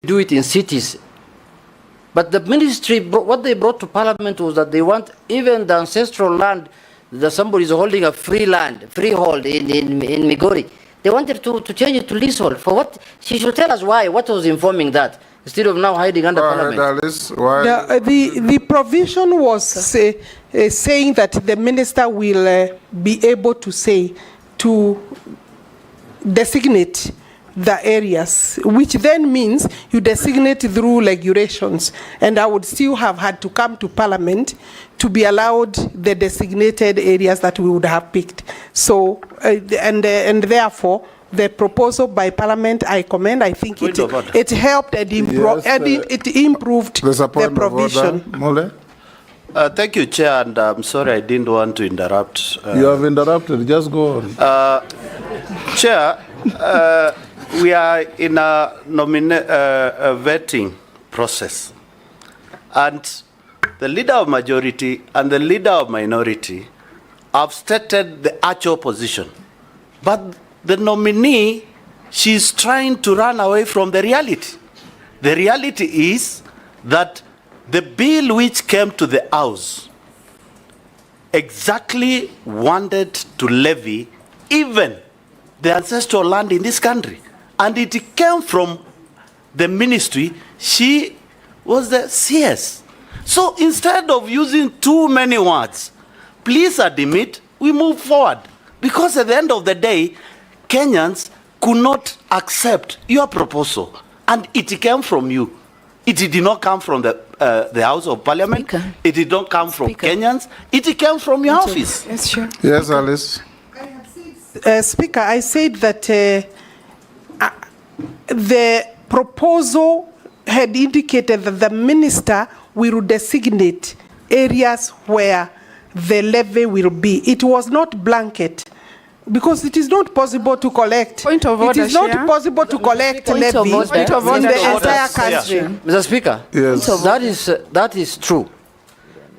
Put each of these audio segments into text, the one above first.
do it in cities. But the ministry, what they brought to parliament was that they want even the ancestral land, that somebody is holding a freehold in Migori. They wanted to change it to leasehold. For what? She should tell us why. What was informing that? Instead of now hiding under parliament. Alice, why? The provision was saying that the minister will be able to designate the areas, which then means you designate through regulations, and I would still have had to come to parliament to be allowed the designated areas that we would have picked. So and therefore the proposal by parliament, I commend. I think it helped and it improved the provision. Thank you, Chair, and I'm sorry I didn't want to interrupt. You have interrupted, just go on. Chair, we are in a vetting process, and the leader of majority and the leader of minority have stated the actual position, but the nominee, she's trying to run away from the reality. The reality is that the bill which came to the House exactly wanted to levy even the ancestral land in this country. And it came from the ministry. She was the CS. So instead of using too many words, please admit we move forward. Because at the end of the day, Kenyans could not accept your proposal. And it came from you. It did not come from the House of Parliament. Speaker. It did not come from Kenyans. It came from your office. Yes, sure. Yes, Alice. Speaker, I said that the proposal had indicated that the minister will designate areas where the levy will be. It was not blanket, because it is not possible to collect. Point of order, it is not possible to collect levy in the entire country. Mr. Speaker, yes. That is true.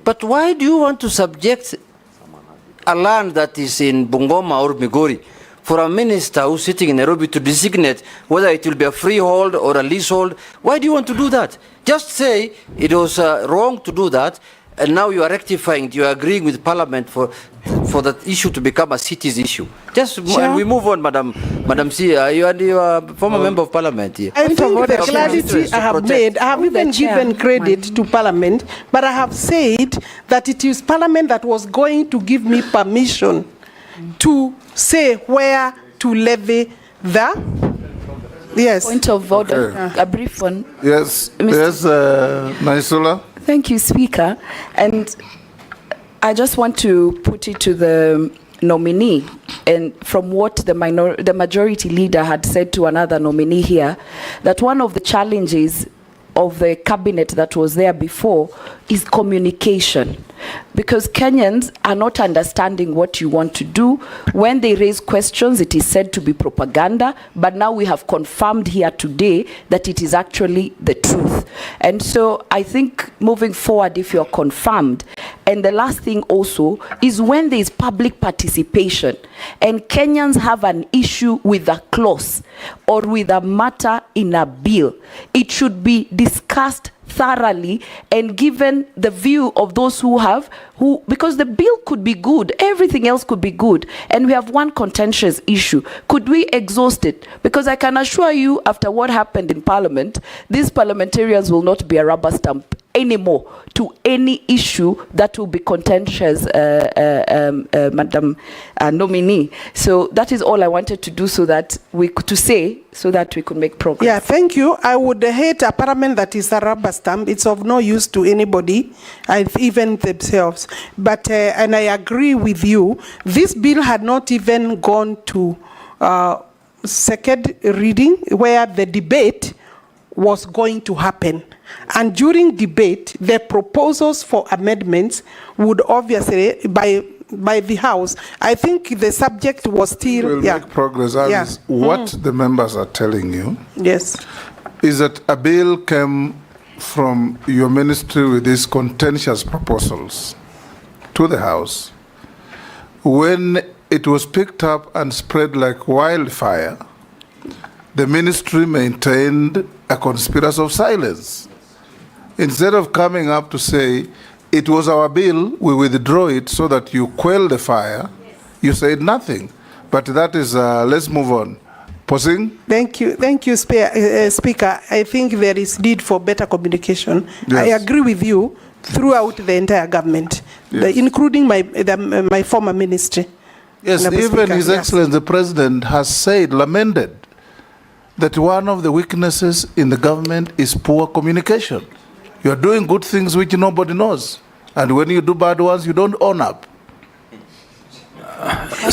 But why do you want to subject a land that is in Bungoma or Migori for a minister who's sitting in Nairobi to designate whether it will be a freehold or a leasehold? Why do you want to do that? Just say it was wrong to do that, and now you are rectifying, you are agreeing with Parliament for that issue to become a city's issue. Just and we move on, Madam C. You are a former member of Parliament here. I think the clarity I have made, I have even given credit to Parliament, but I have said that it is Parliament that was going to give me permission to say where to levy the. Yes. Point of order. A brief one. Yes. Yes, Naisula. Thank you, Speaker. And I just want to put it to the nominee, and from what the majority leader had said to another nominee here, that one of the challenges of the cabinet that was there before is communication, because Kenyans are not understanding what you want to do. When they raise questions, it is said to be propaganda, but now we have confirmed here today that it is actually the truth. And so I think moving forward, if you're confirmed, and the last thing also is when there is public participation and Kenyans have an issue with a clause or with a matter in a bill, it should be discussed thoroughly and given the view of those because the bill could be good, everything else could be good, and we have one contentious issue. Could we exhaust it? Because I can assure you, after what happened in Parliament, these parliamentarians will not be a rubber stamp anymore to any issue that will be contentious, Madam Nominee. So that is all I wanted to do, so that we could make progress. Yeah, thank you. I would hate a parliament that is a rubber stamp. It's of no use to anybody, even themselves. But and I agree with you. This bill had not even gone to second reading, where the debate was going to happen. And during debate, the proposals for amendments would obviously, by the House, I think the subject was still... We'll make progress. What the members are telling you is that a bill came from your ministry with these contentious proposals to the House. When it was picked up and spread like wildfire, the ministry maintained a conspiracy of silence. Instead of coming up to say, it was our bill, we withdraw it so that you quell the fire, you said nothing. But that is, let's move on. Posing? Thank you, Speaker. I think there is need for better communication. Yes. I agree with you throughout the entire government, Yes. including my former ministry. Yes, Honourable even Speaker, His yes. Excellency the President has said, lamented, that one of the weaknesses in the government is poor communication. You are doing good things which nobody knows. And when you do bad ones, you don't own up.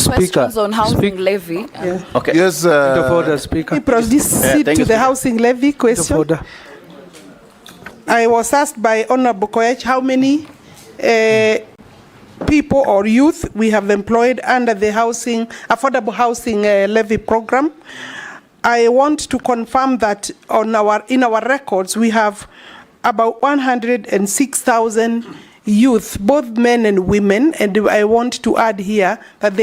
Questions on housing levy. Okay. Yes, Point of order, Speaker. We proceed thank to you, the Speaker. housing levy Point of question. order. I was asked by Honourable Koech how many people or youth we have employed under the affordable housing levy program. I want to confirm that in our records we have about 106,000 youth, both men and women, and I want to add here that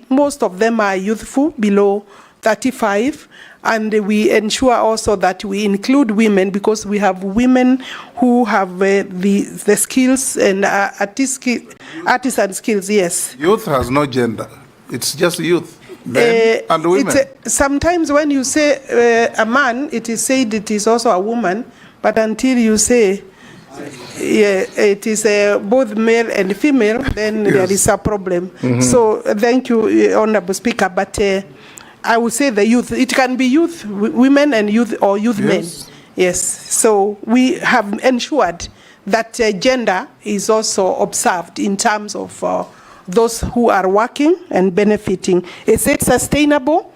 most of them are youthful, below 35, and we ensure also that we include women because we have women who have the skills and artisan skills, yes. youth has no gender. It's just youth, men and women. Sometimes when you say a man, it is said it is also a woman, but until you say it is both male and female, then Yes. there is a problem. So thank you, Honourable Speaker, but I would say the youth, it can be youth, women and youth, or youth men. Yes. Yes, so we have ensured that gender is also observed in terms of those who are working and benefiting. Is it sustainable?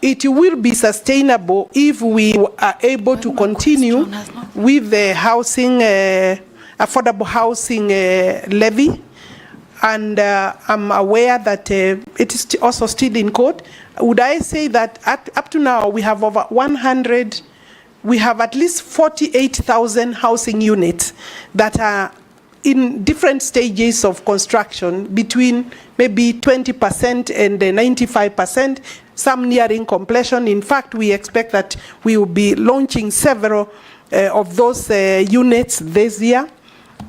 It will be sustainable if we are able to continue with the housing, affordable housing levy. And I'm aware that it is also still in court. Would I say that up to now we have over 100, we have at least 48,000 housing units that are in different stages of construction, between maybe 20% and 95%, some nearing completion. In fact, we expect that we will be launching several of those units this year.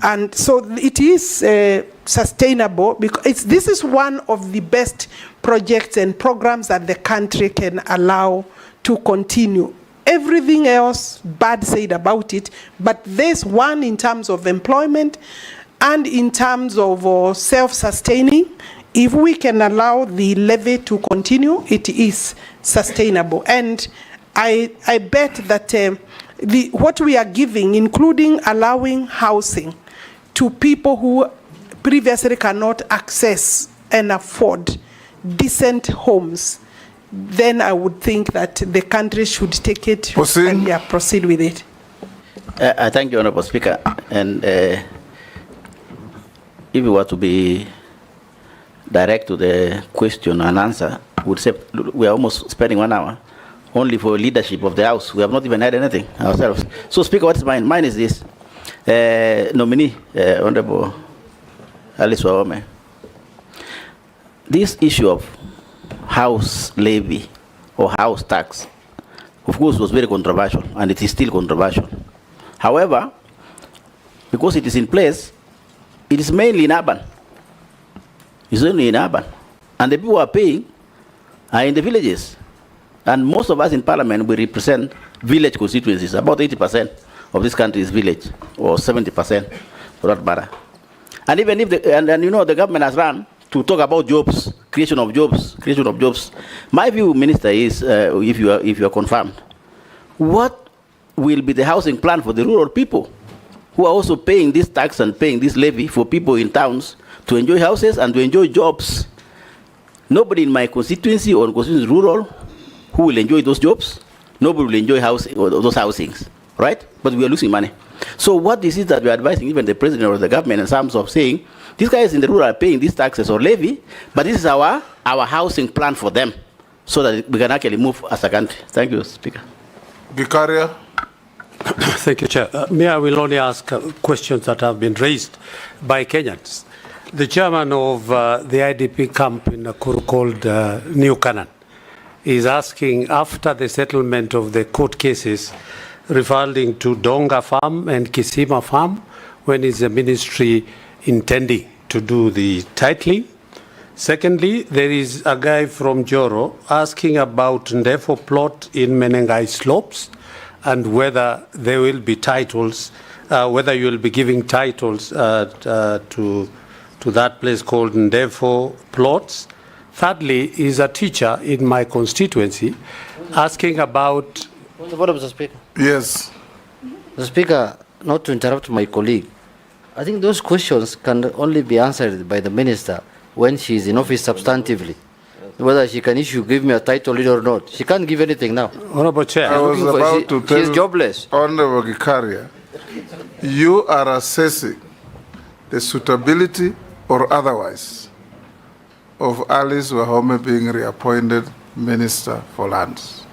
And so it is sustainable because this is one of the best projects and programs that the country can allow to continue. Everything else bad said about it, but there's one in terms of employment and in terms of self-sustaining. If we can allow the levy to continue, it is sustainable. And I bet that what we are giving, including allowing housing to people who previously cannot access and afford decent homes, then I would think that the country should take it and proceed with it. I thank you, Honourable Speaker. And if we were to be direct to the question and answer, we would say we are almost spending 1 hour only for leadership of the House. We have not even had anything ourselves. So, Speaker, what is mine? Mine is this. Nominee, Honourable Alice Wahome. This issue of house levy or house tax, of course, was very controversial, and it is still controversial. However, because it is in place, it is mainly in urban. It's only in urban. And the people who are paying are in the villages. And most of us in Parliament, we represent village constituencies. About 80% of this country is village, or 70% for that matter. And even if and you know, the government has run to talk about jobs, creation of jobs. My view, Minister, is if you are confirmed, what will be the housing plan for the rural people who are also paying this tax and paying this levy for people in towns to enjoy houses and to enjoy jobs? Nobody in my constituency or constituency rural who will enjoy those jobs. Nobody will enjoy those housings, right? But we are losing money. So what this is that we are advising even the president or the government in terms of saying, these guys in the rural are paying these taxes or levy, but this is our housing plan for them, so that we can actually move as a country. Thank you, Speaker. Vicaria. Thank you, Chair. Me, I will only ask questions that have been raised by Kenyans. The chairman of the IDP camp in Nakuru called New Canaan is asking, after the settlement of the court cases, referring to Donga Farm and Kisima Farm. When is the ministry intending to do the titling? Secondly, there is a guy from Joro asking about Ndefo plot in Menengai Slopes and whether there will be titles, whether you will be giving titles to that place called Ndefo plots. Thirdly, is a teacher in my constituency asking about... Mr. Speaker. Yes. Mr. Speaker, not to interrupt my colleague, I think those questions can only be answered by the minister when she is in office substantively. Whether she can give me a title or not. She can't give anything now. Honorable Chair. I was about to tell she's jobless. Honorable Gikaria, you are assessing the suitability or otherwise of Alice Wahome being reappointed Minister for Lands.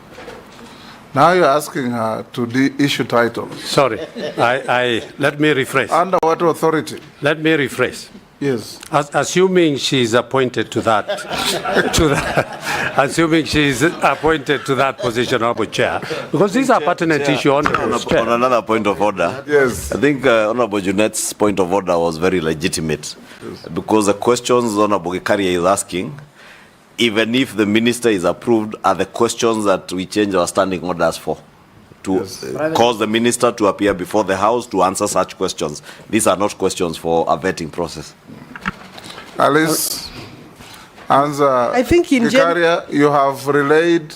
Now you're asking her to issue titles. Sorry, let me rephrase. Under what authority? Let me rephrase. Yes. Assuming she is appointed to that, assuming she is appointed to that position, Honorable Chair, because these are pertinent issues, Honorable Chair. On another point of order, Yes. I think Honorable Junet's point of order was very legitimate, because the questions Honorable Gikaria is asking, even if the minister is approved, are the questions that we change our standing orders for, to cause the minister to appear before the House to answer such questions. These are not questions for a vetting process. Alice, answer. I think in Gikaria, you have relayed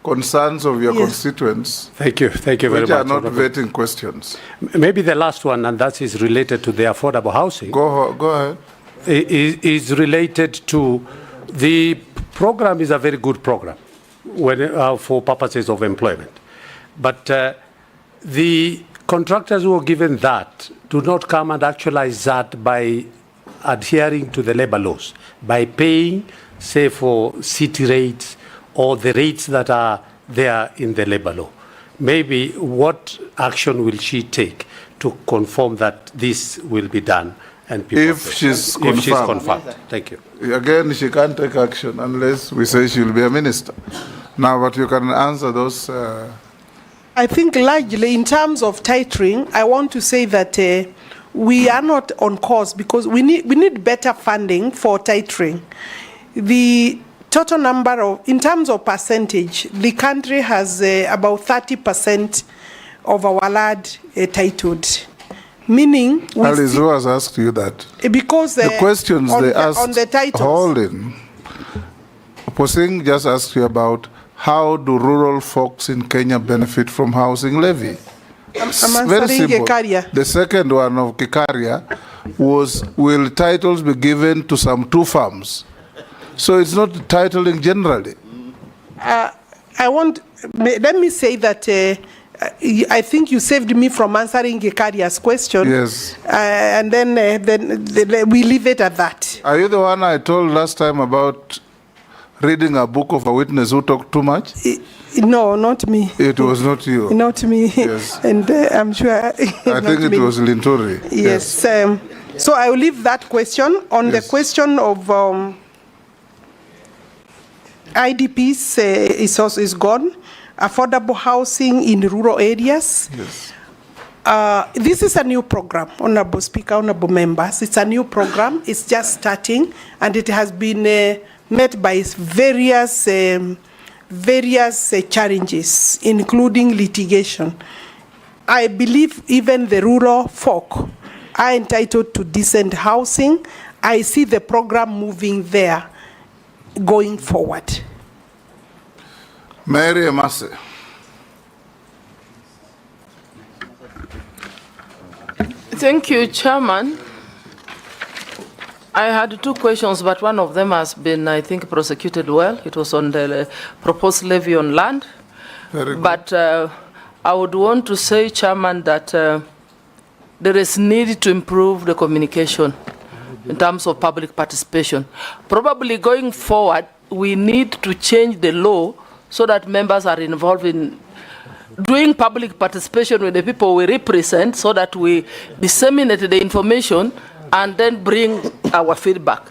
concerns of your constituents. Thank you very much. Which are not vetting questions. Maybe the last one, and that is related to the affordable housing. Go ahead. Is related to the program. Is a very good program for purposes of employment. But the contractors who are given that do not come and actualize that by adhering to the labor laws, by paying, say, for city rates or the rates that are there in the labor law. Maybe what action will she take to confirm that this will be done? And If she's confirmed. Thank you. Again, she can't take action unless we say she'll be a minister. Now, but you can answer those. I think largely in terms of titering, I want to say that we are not on course because we need better funding for titering. The total number of, in terms of percentage, the country has about 30% of our land titled. Meaning, Alice, who has asked you that? Because the questions they asked, on the titles. Hold in. Posing just asked you about how do rural folks in Kenya benefit from housing levy? I'm Very answering simple. Gikaria. The second one of Gikaria was, will titles be given to some 2 farms? So it's not titling generally. Let me say that I think you saved me from answering Gikaria's question. Yes. And then we leave it at that. Are you the one I told last time about reading a book of a witness who talked too much? No, not me. It was not you. Not me. Yes. And I'm sure. I think it was Linturi. Yes. So I will leave that question. On the question of IDPs is gone. Affordable housing in rural areas. Yes. This is a new program, Honorable Speaker, Honorable Members. It's a new program. It's just starting, and it has been met by various challenges, including litigation. I believe even the rural folk are entitled to decent housing. I see the program moving there going forward. Mary Amase. Thank you, Chairman. I had 2 questions, but one of them has been, I think, prosecuted well. It was on the proposed levy on land. Very good. But I would want to say, Chairman, that there is need to improve the communication in terms of public participation. Probably going forward, we need to change the law so that members are involved in doing public participation with the people we represent, so that we disseminate the information and then bring our feedback.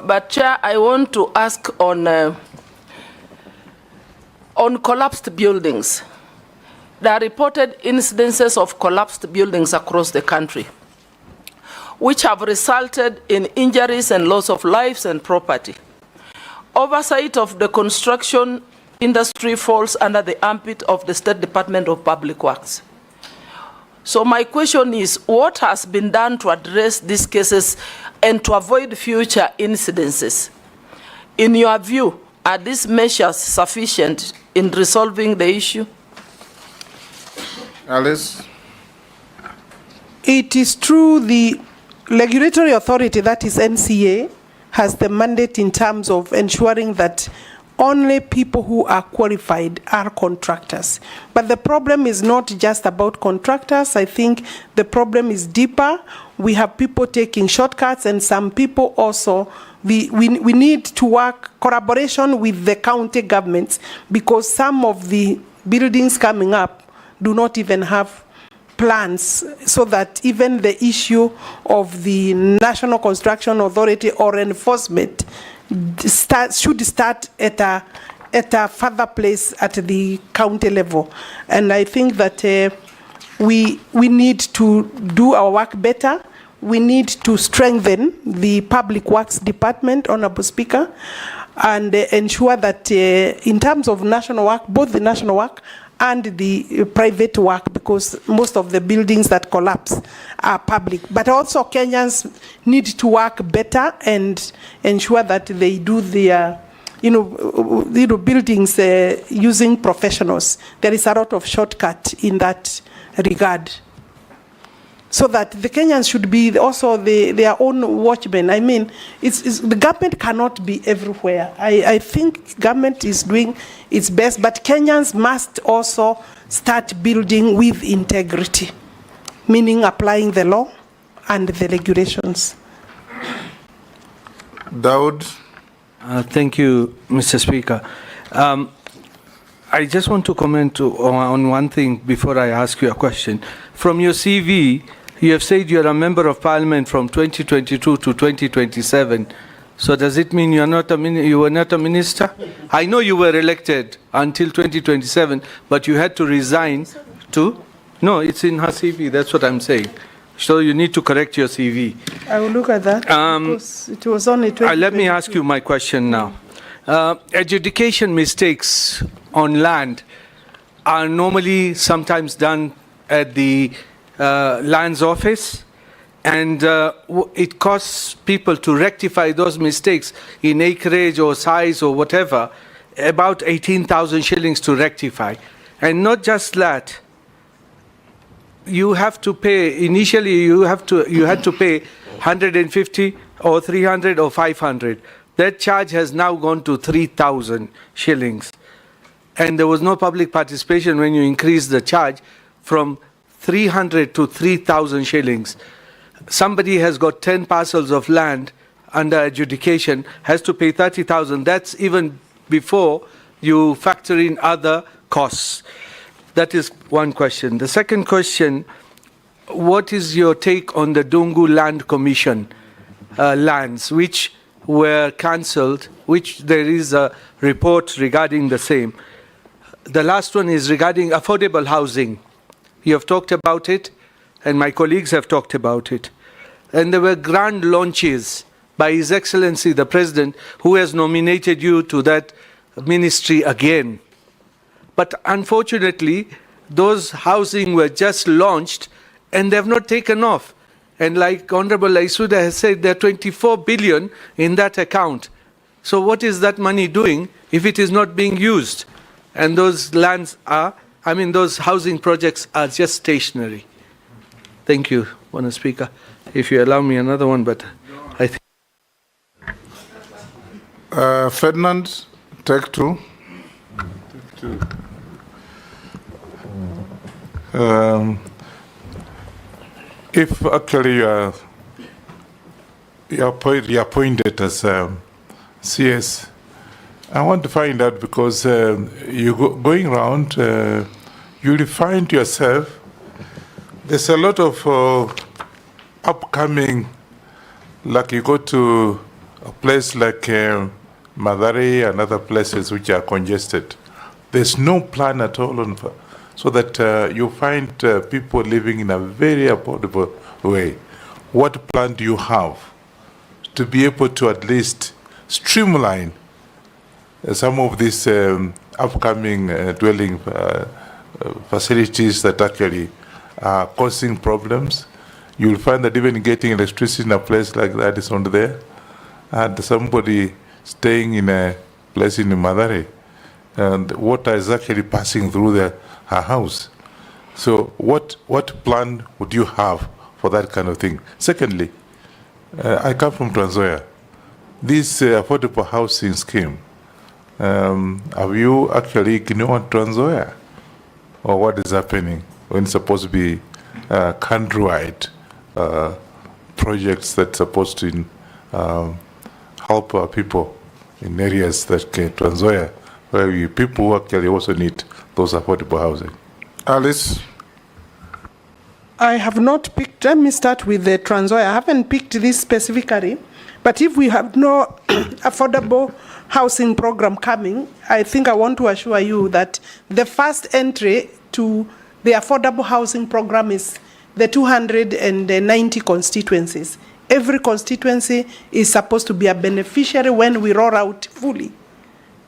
But Chair, I want to ask on collapsed buildings. there are reported incidences of collapsed buildings across the country, which have resulted in injuries and loss of lives and property. Oversight of the construction industry falls under the ambit of the State Department of Public Works. So my question is, what has been done to address these cases and to avoid future incidences? In your view, are these measures sufficient in resolving the issue? Alice? It is true the regulatory authority, that is NCA, has the mandate in terms of ensuring that only people who are qualified are contractors. But the problem is not just about contractors. I think the problem is deeper. We have people taking shortcuts, and some people also, we need to work collaboration with the county governments, because some of the buildings coming up do not even have plans, so that even the issue of the National Construction Authority or enforcement should start at a further place at the county level. And I think that we need to do our work better. We need to strengthen the Public Works Department, Honorable Speaker, and ensure that in terms of national work, both the national work and the private work, because most of the buildings that collapse are public. But also Kenyans need to work better and ensure that they do their, buildings using professionals. There is a lot of shortcut in that regard. So that the Kenyans should be also their own watchmen. I mean, the government cannot be everywhere. I think government is doing its best, but Kenyans must also start building with integrity, meaning applying the law and the regulations. Daud? Thank you, Mr. Speaker. I just want to comment on one thing before I ask you a question. From your CV, you have said you're a member of parliament from 2022 to 2027. So does it mean you were not a minister? I know you were elected until 2027, but you had to resign to? No, it's in her CV, that's what I'm saying. So you need to correct your CV. I will look at that, because it was only 2022. Let me ask you my question now. Adjudication mistakes on land are normally sometimes done at the lands office, and it costs people to rectify those mistakes in acreage or size or whatever, about 18,000 shillings to rectify. And not just that, you have to pay, initially you had to pay 150 or 300 or 500. That charge has now gone to 3,000 shillings. And there was no public participation when you increased the charge from 300 to 3,000 shillings. Somebody has got 10 parcels of land under adjudication, has to pay 30,000. That's even before you factor in other costs. That is one question. The second question, what is your take on the Dungu Land Commission lands, which were cancelled, which there is a report regarding the same? The last one is regarding affordable housing. You have talked about it, and my colleagues have talked about it. And there were grand launches by His Excellency the President, who has nominated you to that ministry again. But unfortunately, those housing were just launched, and they have not taken off. And like Honorable Laisuda has said, there are 24 billion in that account. So what is that money doing if it is not being used? And those lands are, those housing projects are just stationary. Thank you, Honourable Speaker. If you allow me another one, but I think... Ferdinand, take two. If actually you're appointed as CS, I want to find out, because going around, you'll find yourself, there's a lot of upcoming, like you go to a place like Mathare and other places which are congested. There's no plan at all. so that you find people living in a very affordable way. What plan do you have to be able to at least streamline some of these upcoming dwelling facilities that actually are causing problems? You'll find that even getting electricity in a place like that is not there. And somebody staying in a place in Madare, and water is actually passing through her house. So what plan would you have for that kind of thing? Secondly, I come from Trans Nzoia. This affordable housing scheme, have you actually ignored Trans Nzoia? Or what is happening when it's supposed to be countrywide projects that's supposed to help people in areas that Trans Nzoia, where people who actually also need those affordable housing? Alice? I have not picked, let me start with the Trans Nzoia. I haven't picked this specifically, but if we have no affordable housing program coming, I think I want to assure you that the first entry to the affordable housing program is the 290 constituencies. Every constituency is supposed to be a beneficiary when we roll out fully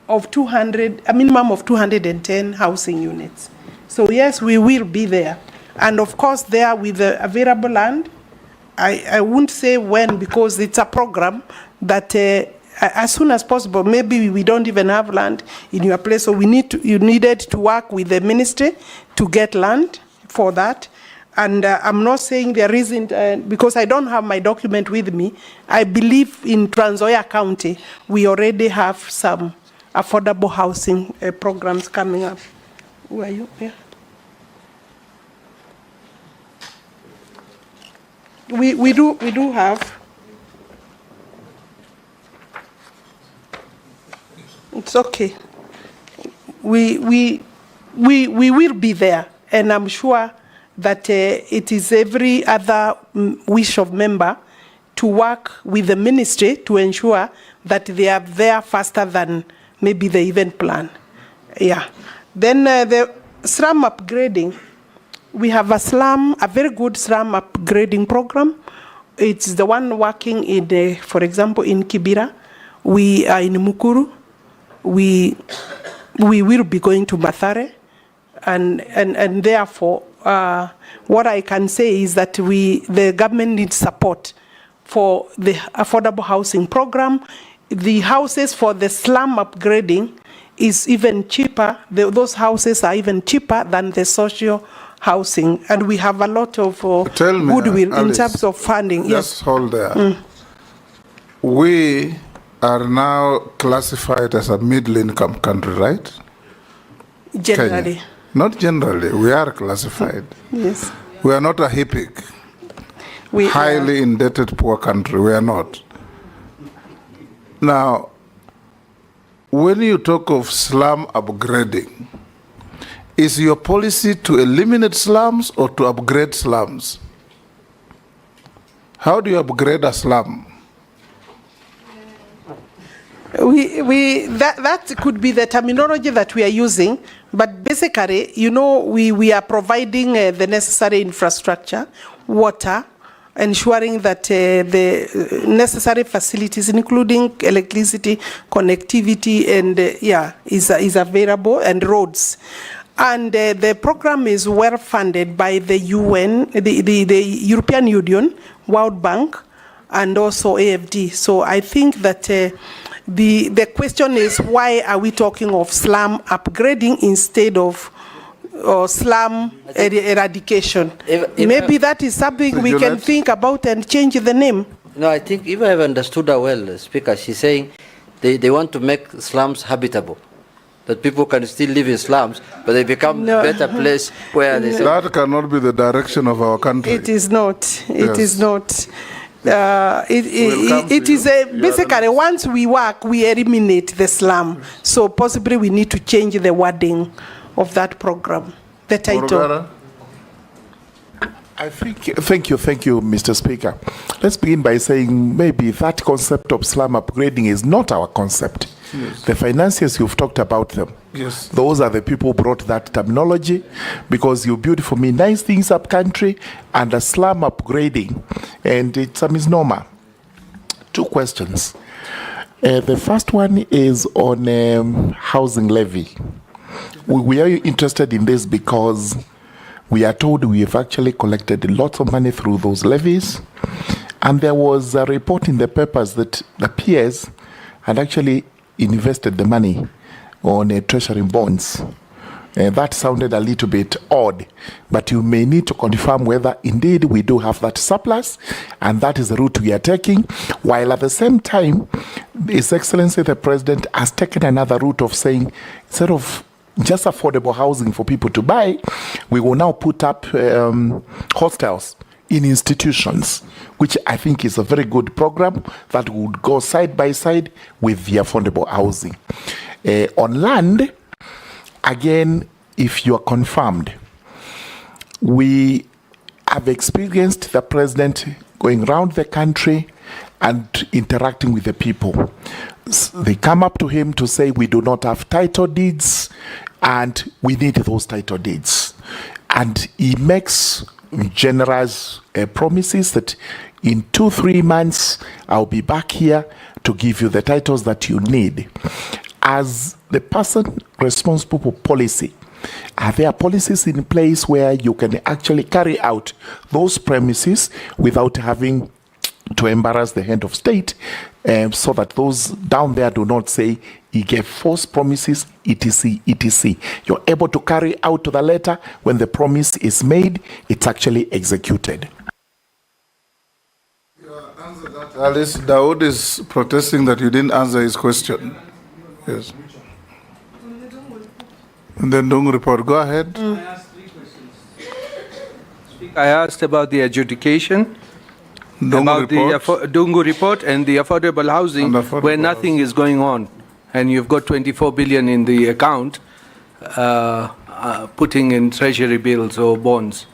of a minimum of 210 housing units. So yes, we will be there. And of course, there with the available land, I won't say when, because it's a program that as soon as possible, maybe we don't even have land in your place, so you needed to work with the ministry to get land for that. And I'm not saying there isn't, because I don't have my document with me. I believe in Trans Nzoia County, we already have some affordable housing programs coming up. Who are you? Yeah. We do have. It's okay. We will be there, and I'm sure that it is every other wish of member to work with the ministry to ensure that they are there faster than maybe the event plan. Yeah. Then the slum upgrading. We have a very good slum upgrading program. It's the one working in, for example, in Kibera. We are in Mukuru. We will be going to Mathare, and therefore, what I can say is that the government needs support for the affordable housing program. The houses for the slum upgrading is even cheaper. Those houses are even cheaper than the social housing, and we have a lot of goodwill in terms of funding. Just hold there. We are now classified as a middle-income country, right? Generally. Kenya. Not generally, we are classified. Yes. We are not a HIPIC, highly indebted poor country, we are not. Now, when you talk of slum upgrading, is your policy to eliminate slums or to upgrade slums? How do you upgrade a slum? That could be the terminology that we are using, but basically, we are providing the necessary infrastructure, water, ensuring that the necessary facilities, including electricity, connectivity, and is available, and roads. And the program is well funded by the UN, the European Union, World Bank, and also AFD. So I think that the question is, why are we talking of slum upgrading instead of slum eradication? Maybe that is something we can think about and change the name. No, I think if I have understood her well, Speaker, she's saying they want to make slums habitable. That people can still live in slums, but they become a better place where they say... That cannot be the direction of our country. It is not. It is not. It is basically, once we work, we eliminate the slum. So possibly we need to change the wording of that program, the title. I think, thank you, Mr. Speaker. Let's begin by saying maybe that concept of slum upgrading is not our concept. Yes. The financiers, you've talked about them. Yes. Those are the people who brought that terminology, because you build for me nice things up country and a slum upgrading, and it's a misnomer. 2 questions. The first one is on housing levy. We are interested in this because we are told we have actually collected lots of money through those levies. And there was a report in the papers that the PS had actually invested the money on treasury bonds. That sounded a little bit odd, but you may need to confirm whether indeed we do have that surplus, and that is the route we are taking, while at the same time, His Excellency the President has taken another route of saying, instead of just affordable housing for people to buy, we will now put up hostels in institutions, which I think is a very good program that would go side by side with the affordable housing. On land, again, if you are confirmed, we have experienced the president going around the country and interacting with the people. They come up to him to say, we do not have title deeds and we need those title deeds. And he makes generous promises that in 2-3 months, I'll be back here to give you the titles that you need. As the person responsible for policy, are there policies in place where you can actually carry out those premises without having to embarrass the head of state, so that those down there do not say he gave false promises, etc., etc. You're able to carry out to the letter when the promise is made, it's actually executed. Answer that. Alice, Dawood is protesting that you didn't answer his question. Yes. And then Dung report. Go ahead. I asked 3 questions. I asked about the adjudication, about the Dungu report and the affordable housing, where nothing is going on, and you've got 24 billion in the account, putting in treasury bills or bonds.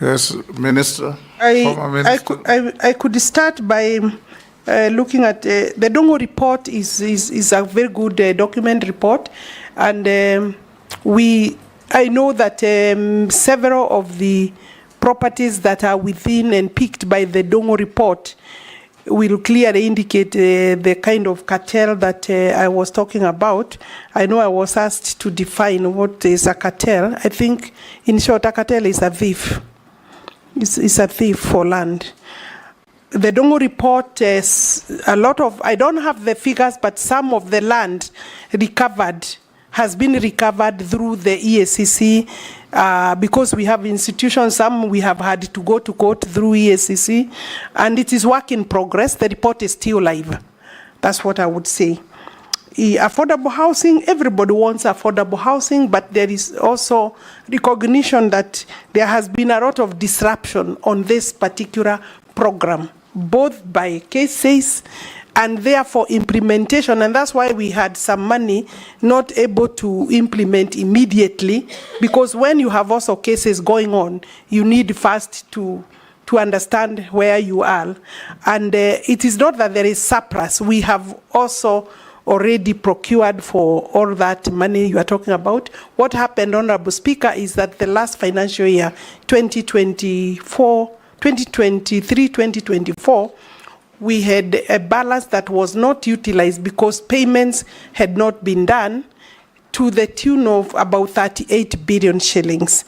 Yes, Minister. I could start by looking at the Dongo report is a very good document report, and I know that several of the properties that are within and picked by the Dongo report will clearly indicate the kind of cartel that I was talking about. I know I was asked to define what is a cartel. I think, in short, a cartel is a thief. It's a thief for land. The Dongo report is a lot of, I don't have the figures, but some of the land recovered has been recovered through the EACC, because we have institutions, some we have had to go to court through EACC, and it is work in progress. The report is still live. That's what I would say. Affordable housing, everybody wants affordable housing, but there is also recognition that there has been a lot of disruption on this particular program, both by cases and therefore implementation, and that's why we had some money not able to implement immediately, because when you have also cases going on, you need first to understand where you are. And it is not that there is surplus. We have also already procured for all that money you are talking about. What happened, Honorable Speaker, is that the last financial year, 2023-2024, we had a balance that was not utilized because payments had not been done to the tune of about 38 billion shillings.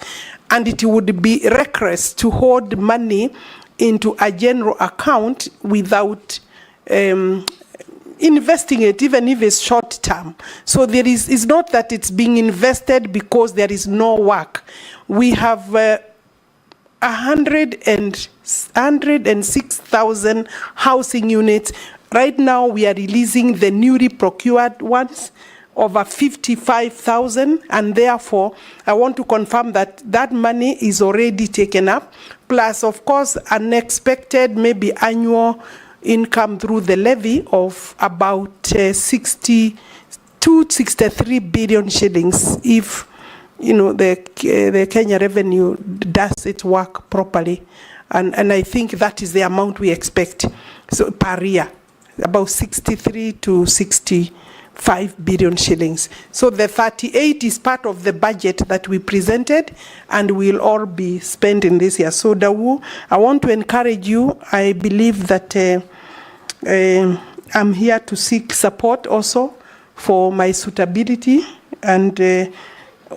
And it would be reckless to hold money into a general account without investing it, even if it's short term. So there is, it's not that it's being invested because there is no work. We have 106,000 housing units. Right now we are releasing the newly procured ones, over 55,000, and therefore I want to confirm that that money is already taken up, plus of course unexpected maybe annual income through the levy of about 63 billion shillings if the Kenya revenue does its work properly, and I think that is the amount we expect, so per year. about 63 to 65 billion shillings. So the 38 is part of the budget that we presented and will all be spent in this year. So Dawu, I want to encourage you. I believe that I'm here to seek support also for my suitability, and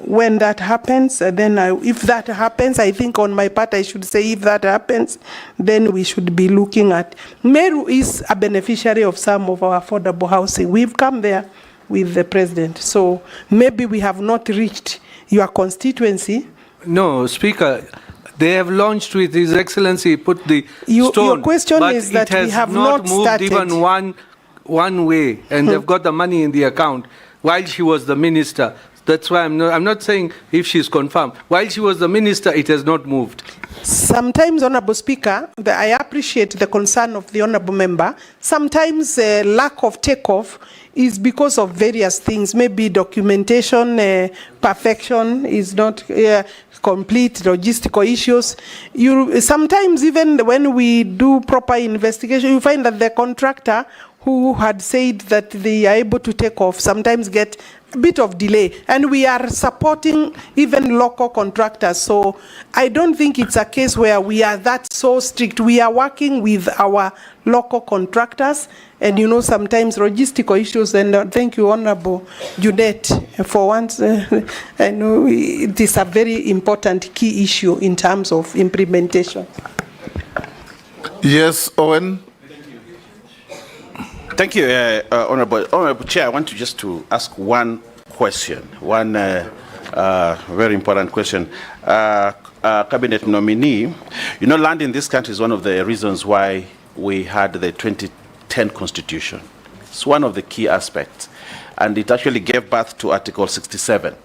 when that happens, if that happens, I think on my part I should say if that happens, then we should be looking at. Meru is a beneficiary of some of our affordable housing. We've come there with the president, so maybe we have not reached your constituency. No, Speaker, they have launched with His Excellency, put the stone. Your question but is that we have not not moved started. even one way, and they've got the money in the account while she was the minister. That's why I'm not saying if she's confirmed. While she was the minister, it has not moved. Sometimes, Honourable Speaker, I appreciate the concern of the Honourable Member. Sometimes lack of takeoff is because of various things. Maybe documentation, perfection is not complete, logistical issues. Sometimes even when we do proper investigation, you find that the contractor who had said that they are able to take off sometimes get a bit of delay, and we are supporting even local contractors. So I don't think it's a case where we are that so strict. We are working with our local contractors, and sometimes logistical issues. And thank you, Honorable Judet, for once. I know it is a very important key issue in terms of implementation. Yes, Owen. Thank you, Honorable Chair. I want to ask one question, one very important question. Cabinet nominee, land in this country is one of the reasons why we had the 2010 Constitution. It's one of the key aspects, and it actually gave birth to Article 67,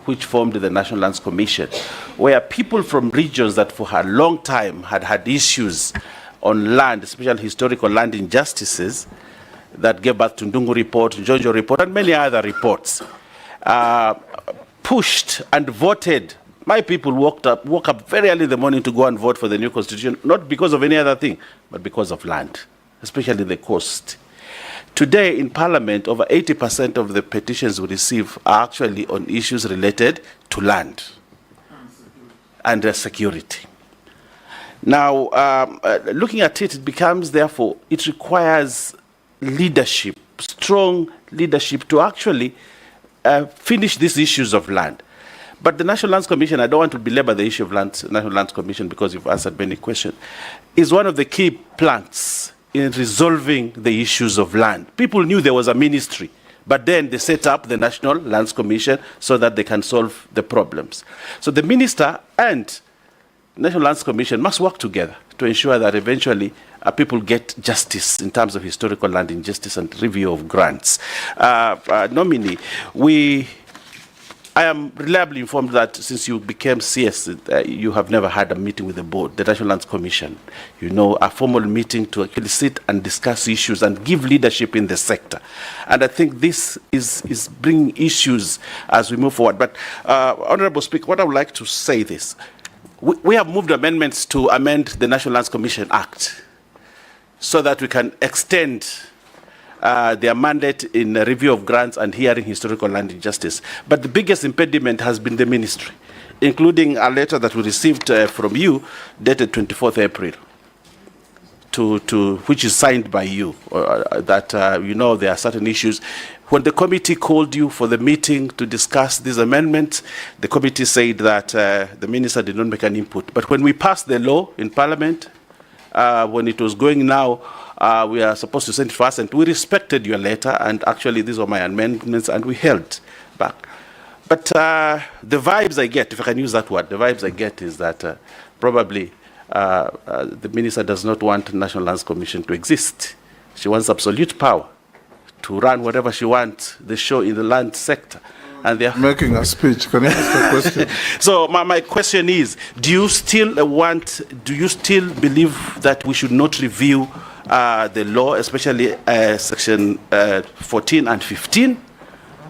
which formed the National Lands Commission, where people from regions that for a long time had issues on land, especially historical land injustices, that gave birth to Ndungu Report, Njonjo Report, and many other reports, pushed and voted. My people woke up very early in the morning to go and vote for the new constitution, not because of any other thing, but because of land, especially the coast. Today in Parliament, over 80% of the petitions we receive are actually on issues related to land and security. Now, looking at it, it becomes, therefore, it requires leadership, strong leadership to actually finish these issues of land. But the National Lands Commission, I don't want to belabor the issue of National Lands Commission because you've answered many questions, is one of the key planks in resolving the issues of land. People knew there was a ministry, but then they set up the National Lands Commission so that they can solve the problems. So the minister and National Lands Commission must work together to ensure that eventually people get justice in terms of historical land injustice and review of grants. Nominee, I am reliably informed that since you became CS, you have never had a meeting with the board, the National Lands Commission. A formal meeting to actually sit and discuss issues and give leadership in the sector. And I think this is bringing issues as we move forward. But, Honorable Speaker, what I would like to say this. We have moved amendments to amend the National Lands Commission Act so that we can extend their mandate in review of grants and hearing historical land injustice. But the biggest impediment has been the ministry, including a letter that we received from you dated 24th April, which is signed by you, that there are certain issues. When the committee called you for the meeting to discuss these amendments, the committee said that the minister did not make an input. But when we passed the law in Parliament, when it was going now, we are supposed to send it first, and we respected your letter, and actually these were my amendments, and we held back. But the vibes I get, if I can use that word, the vibes I get is that probably the minister does not want the National Lands Commission to exist. She wants absolute power to run whatever she wants, the show in the land sector. And they are making a speech. Can I ask a question? So my question is, do you still believe that we should not review the law, especially section 14 and 15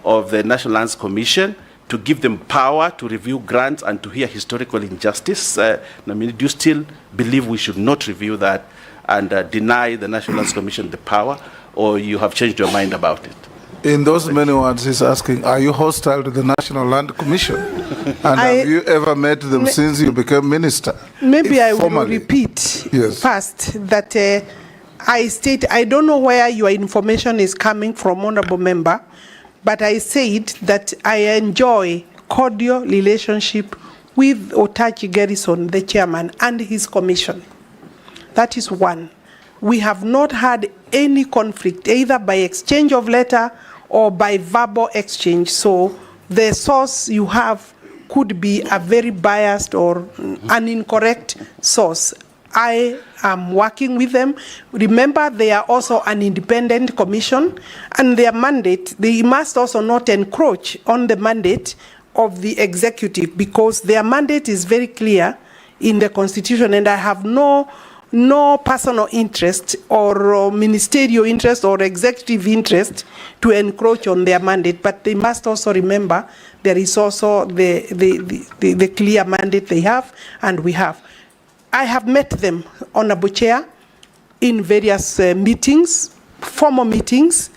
of the National Lands Commission, to give them power to review grants and to hear historical injustice? Do you still believe we should not review that and deny the National Lands Commission the power? or you have changed your mind about it? In those many words, he's asking, are you hostile to the National Land Commission? And have you ever met them since you became minister? Maybe I will repeat first that I don't know where your information is coming from, Honorable Member, but I said that I enjoy cordial relationship with Otachi Garrison, the chairman, and his commission. That is one. We have not had any conflict, either by exchange of letter or by verbal exchange. So the source you have could be a very biased or an incorrect source. I am working with them. Remember, they are also an independent commission, and their mandate, they must also not encroach on the mandate of the executive, because their mandate is very clear in the Constitution, and I have no personal interest or ministerial interest or executive interest to encroach on their mandate. But they must also remember there is also the clear mandate they have and we have. I have met them, Honorable Chair, in various meetings, formal meetings.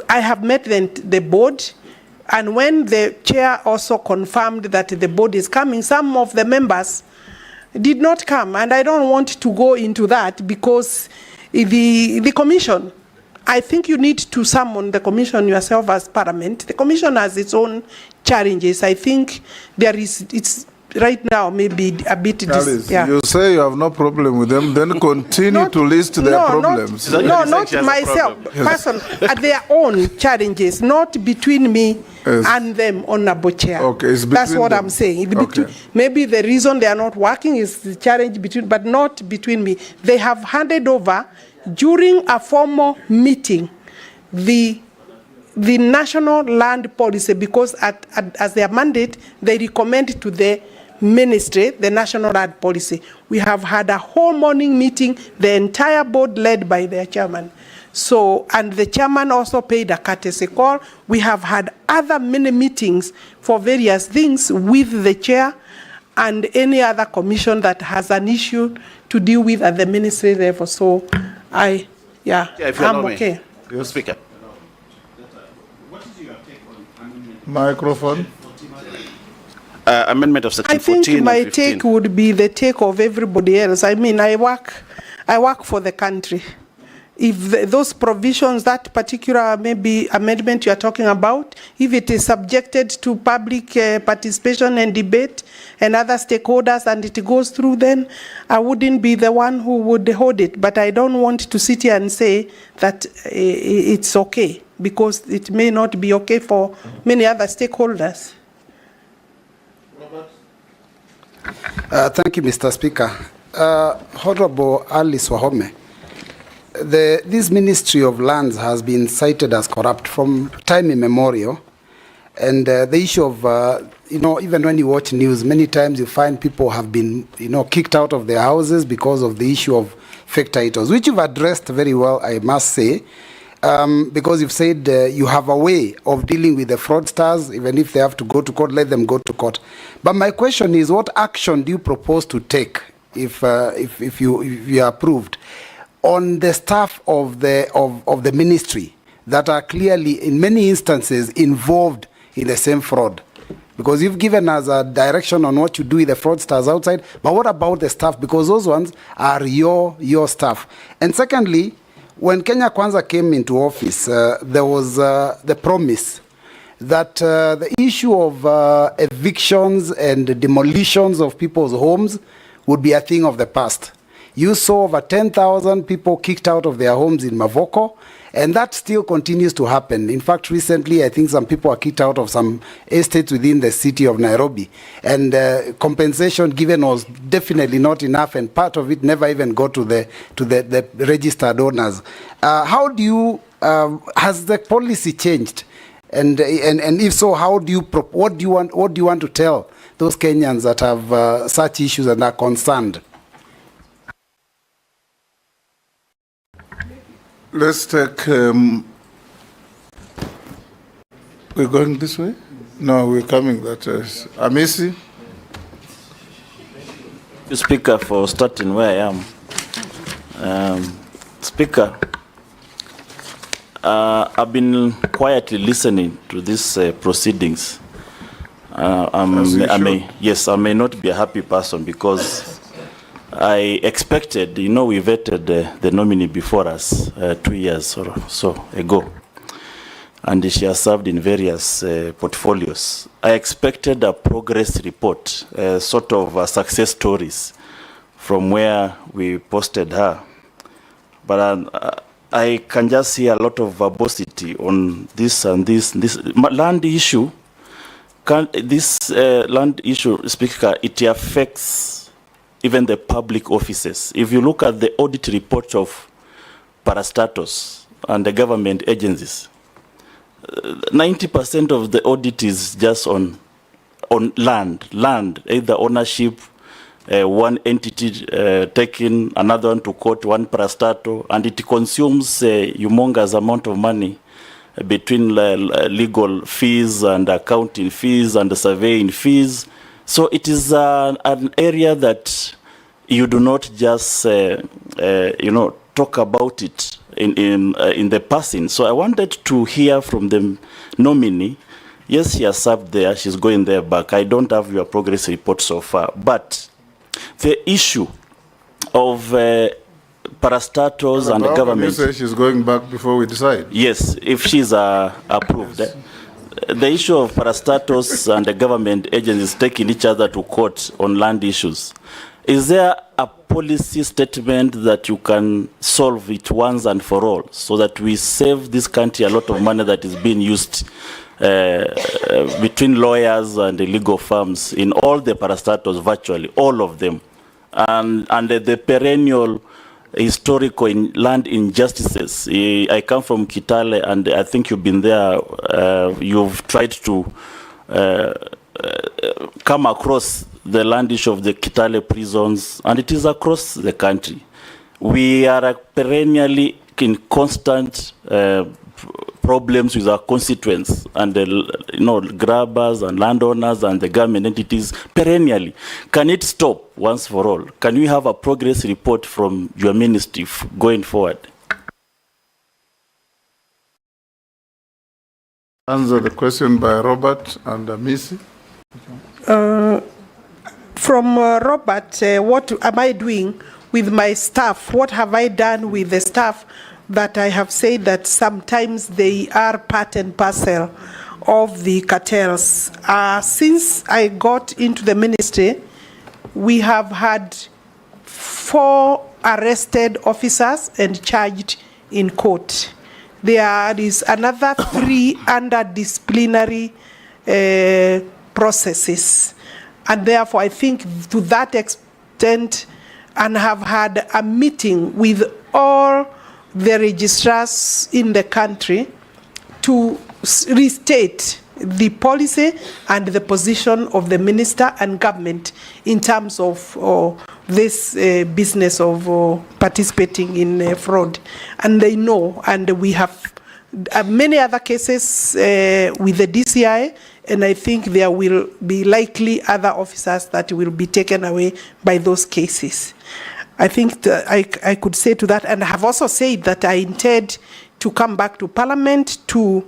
I have met the board, and when the chair also confirmed that the board is coming, some of the members did not come, and I don't want to go into that, because the commission, I think you need to summon the commission yourself as Parliament. The commission has its own challenges. I think it's right now maybe a bit. You say you have no problem with them, then continue to list their problems. Not myself, person, their own challenges, not between me and them, Honorable Chair. Okay, it's that's what them. I'm saying. Okay. Maybe the reason they are not working is the challenge between, but not between me. They have handed over during a formal meeting the national land policy, because as their mandate, they recommend to the ministry the national land policy. We have had a whole morning meeting, the entire board led by their chairman. So, and the chairman also paid a courtesy call. We have had other mini meetings for various things with the chair and any other commission that has an issue to deal with at the ministry level. So, I'm okay. Your Speaker. What is your take on microphone? Amendment of Section 14 I think my and 15. take would be the take of everybody else. I mean, I work for the country. If those provisions, that particular maybe amendment you are talking about, if it is subjected to public participation and debate and other stakeholders and it goes through, then I wouldn't be the one who would hold it. But I don't want to sit here and say that it's okay, because it may not be okay for many other stakeholders. Thank you, Mr. Speaker. Honorable Alice Wahome, this Ministry of Lands has been cited as corrupt from time immemorial. And the issue of, even when you watch news, many times you find people have been, kicked out of their houses because of the issue of fake titles, which you've addressed very well, I must say. Because you've said you have a way of dealing with the fraudsters. Even if they have to go to court, let them go to court. But my question is, what action do you propose to take if you are approved on the staff of the ministry that are clearly, in many instances, involved in the same fraud? Because you've given us a direction on what you do with the fraudsters outside, but what about the staff? Because those ones are your staff. And secondly, when Kenya Kwanza came into office, there was the promise that the issue of evictions and demolitions of people's homes would be a thing of the past. You saw over 10,000 people kicked out of their homes in Mavoko, and that still continues to happen. In fact, recently, I think some people are kicked out of some estates within the city of Nairobi, and compensation given was definitely not enough, and part of it never even got to the registered owners. How do you, has the policy changed? And if so, how do you, what do you want to tell those Kenyans that have such issues and are concerned? Let's take, we're going this way? No, we're coming that way. Amisi? Speaker, for starting where I am. Speaker, I've been quietly listening to these proceedings. Yes, I may not be a happy person because I expected, we vetted the nominee before us 2 years or so ago, and she has served in various portfolios. I expected a progress report, sort of success stories from where we posted her. But I can just see a lot of verbosity on this and this land issue. This land issue, Speaker, it affects even the public offices. If you look at the audit report of parastatos and the government agencies, 90% of the audit is just on land, either ownership, one entity taking another one to court, one parastato, and it consumes a humongous amount of money between legal fees and accounting fees and surveying fees. So it is an area that you do not just talk about it in the passing. So I wanted to hear from the nominee. Yes, she has served there. She's going there back. I don't have your progress report so far, but the issue of parastatos and the government. You say she's going back before we decide? Yes, if she's approved. The issue of parastatos and the government agencies taking each other to court on land issues. Is there a policy statement that you can solve it once and for all so that we save this country a lot of money that is being used between lawyers and the legal firms in all the parastatos, virtually all of them, and the perennial historical land injustices? I come from Kitale, and I think you've been there. You've tried to come across the land issue of the Kitale prisons, and it is across the country. We are perennially in constant problems with our constituents and the grabbers and landowners and the government entities perennially. Can it stop once for all? Can we have a progress report from your ministry going forward? Answer the question by Robert and Missy. From Robert, what am I doing with my staff? What have I done with the staff that I have said that sometimes they are part and parcel of the cartels? Since I got into the ministry, we have had 4 arrested officers and charged in court. There is another 3 under disciplinary processes. And therefore, I think to that extent, and have had a meeting with all the registrars in the country to restate the policy and the position of the minister and government in terms of this business of participating in fraud. And they know, and we have many other cases with the DCI, and I think there will be likely other officers that will be taken away by those cases. I think I could say to that, and I have also said that I intend to come back to Parliament to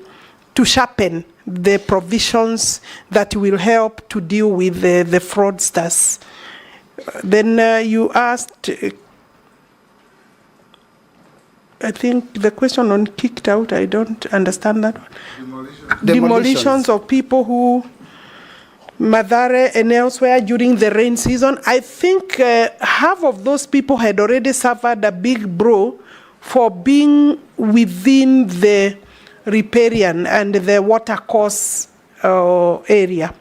sharpen the provisions that will help to deal with the fraudsters. Then you asked, I think the question on kicked out, I don't understand that one. Demolitions of people who, Madare and elsewhere during the rain season. I think half of those people had already suffered a big blow for being within the riparian and the watercourse area.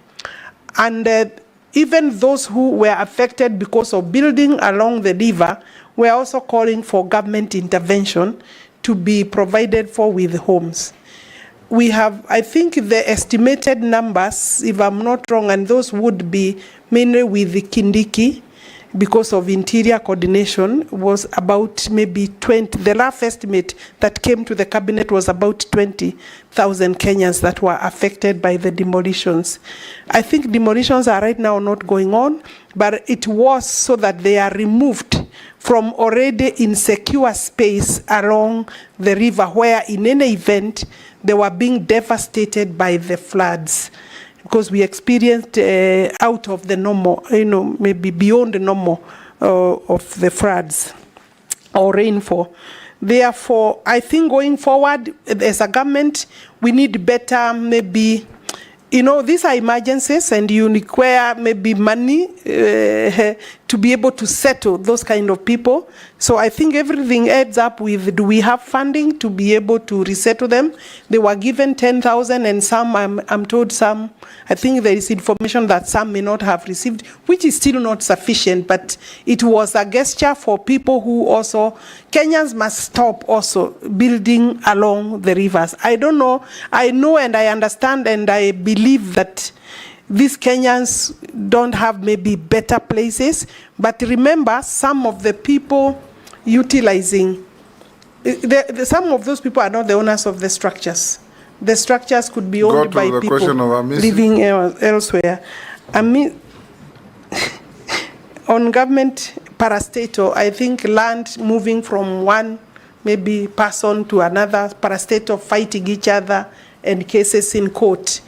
And even those who were affected because of building along the river were also calling for government intervention to be provided for with homes. We have, I think, the estimated numbers, if I'm not wrong, and those would be mainly with the Kindiki, because of interior coordination was about maybe 20. The rough estimate that came to the cabinet was about 20,000 Kenyans that were affected by the demolitions. I think demolitions are right now not going on, but it was so that they are removed from already insecure space along the river, where in any event they were being devastated by the floods, because we experienced out of the normal, maybe beyond the normal of the floods or rainfall. Therefore, I think going forward as a government, we need better, maybe, these are emergencies and you require maybe money to be able to settle those kind of people. So I think everything adds up with, do we have funding to be able to resettle them? They were given 10,000 and some, I'm told some, I think there is information that some may not have received, which is still not sufficient, but it was a gesture for people who also, Kenyans must stop also building along the rivers. I don't know, I know and I understand and I believe that these Kenyans don't have maybe better places, but remember some of the people utilizing, some of those people are not the owners of the structures. The structures could be owned by people living elsewhere. I mean, on government parastatal, I think land moving from one maybe person to another, parastatal fighting each other and cases in court.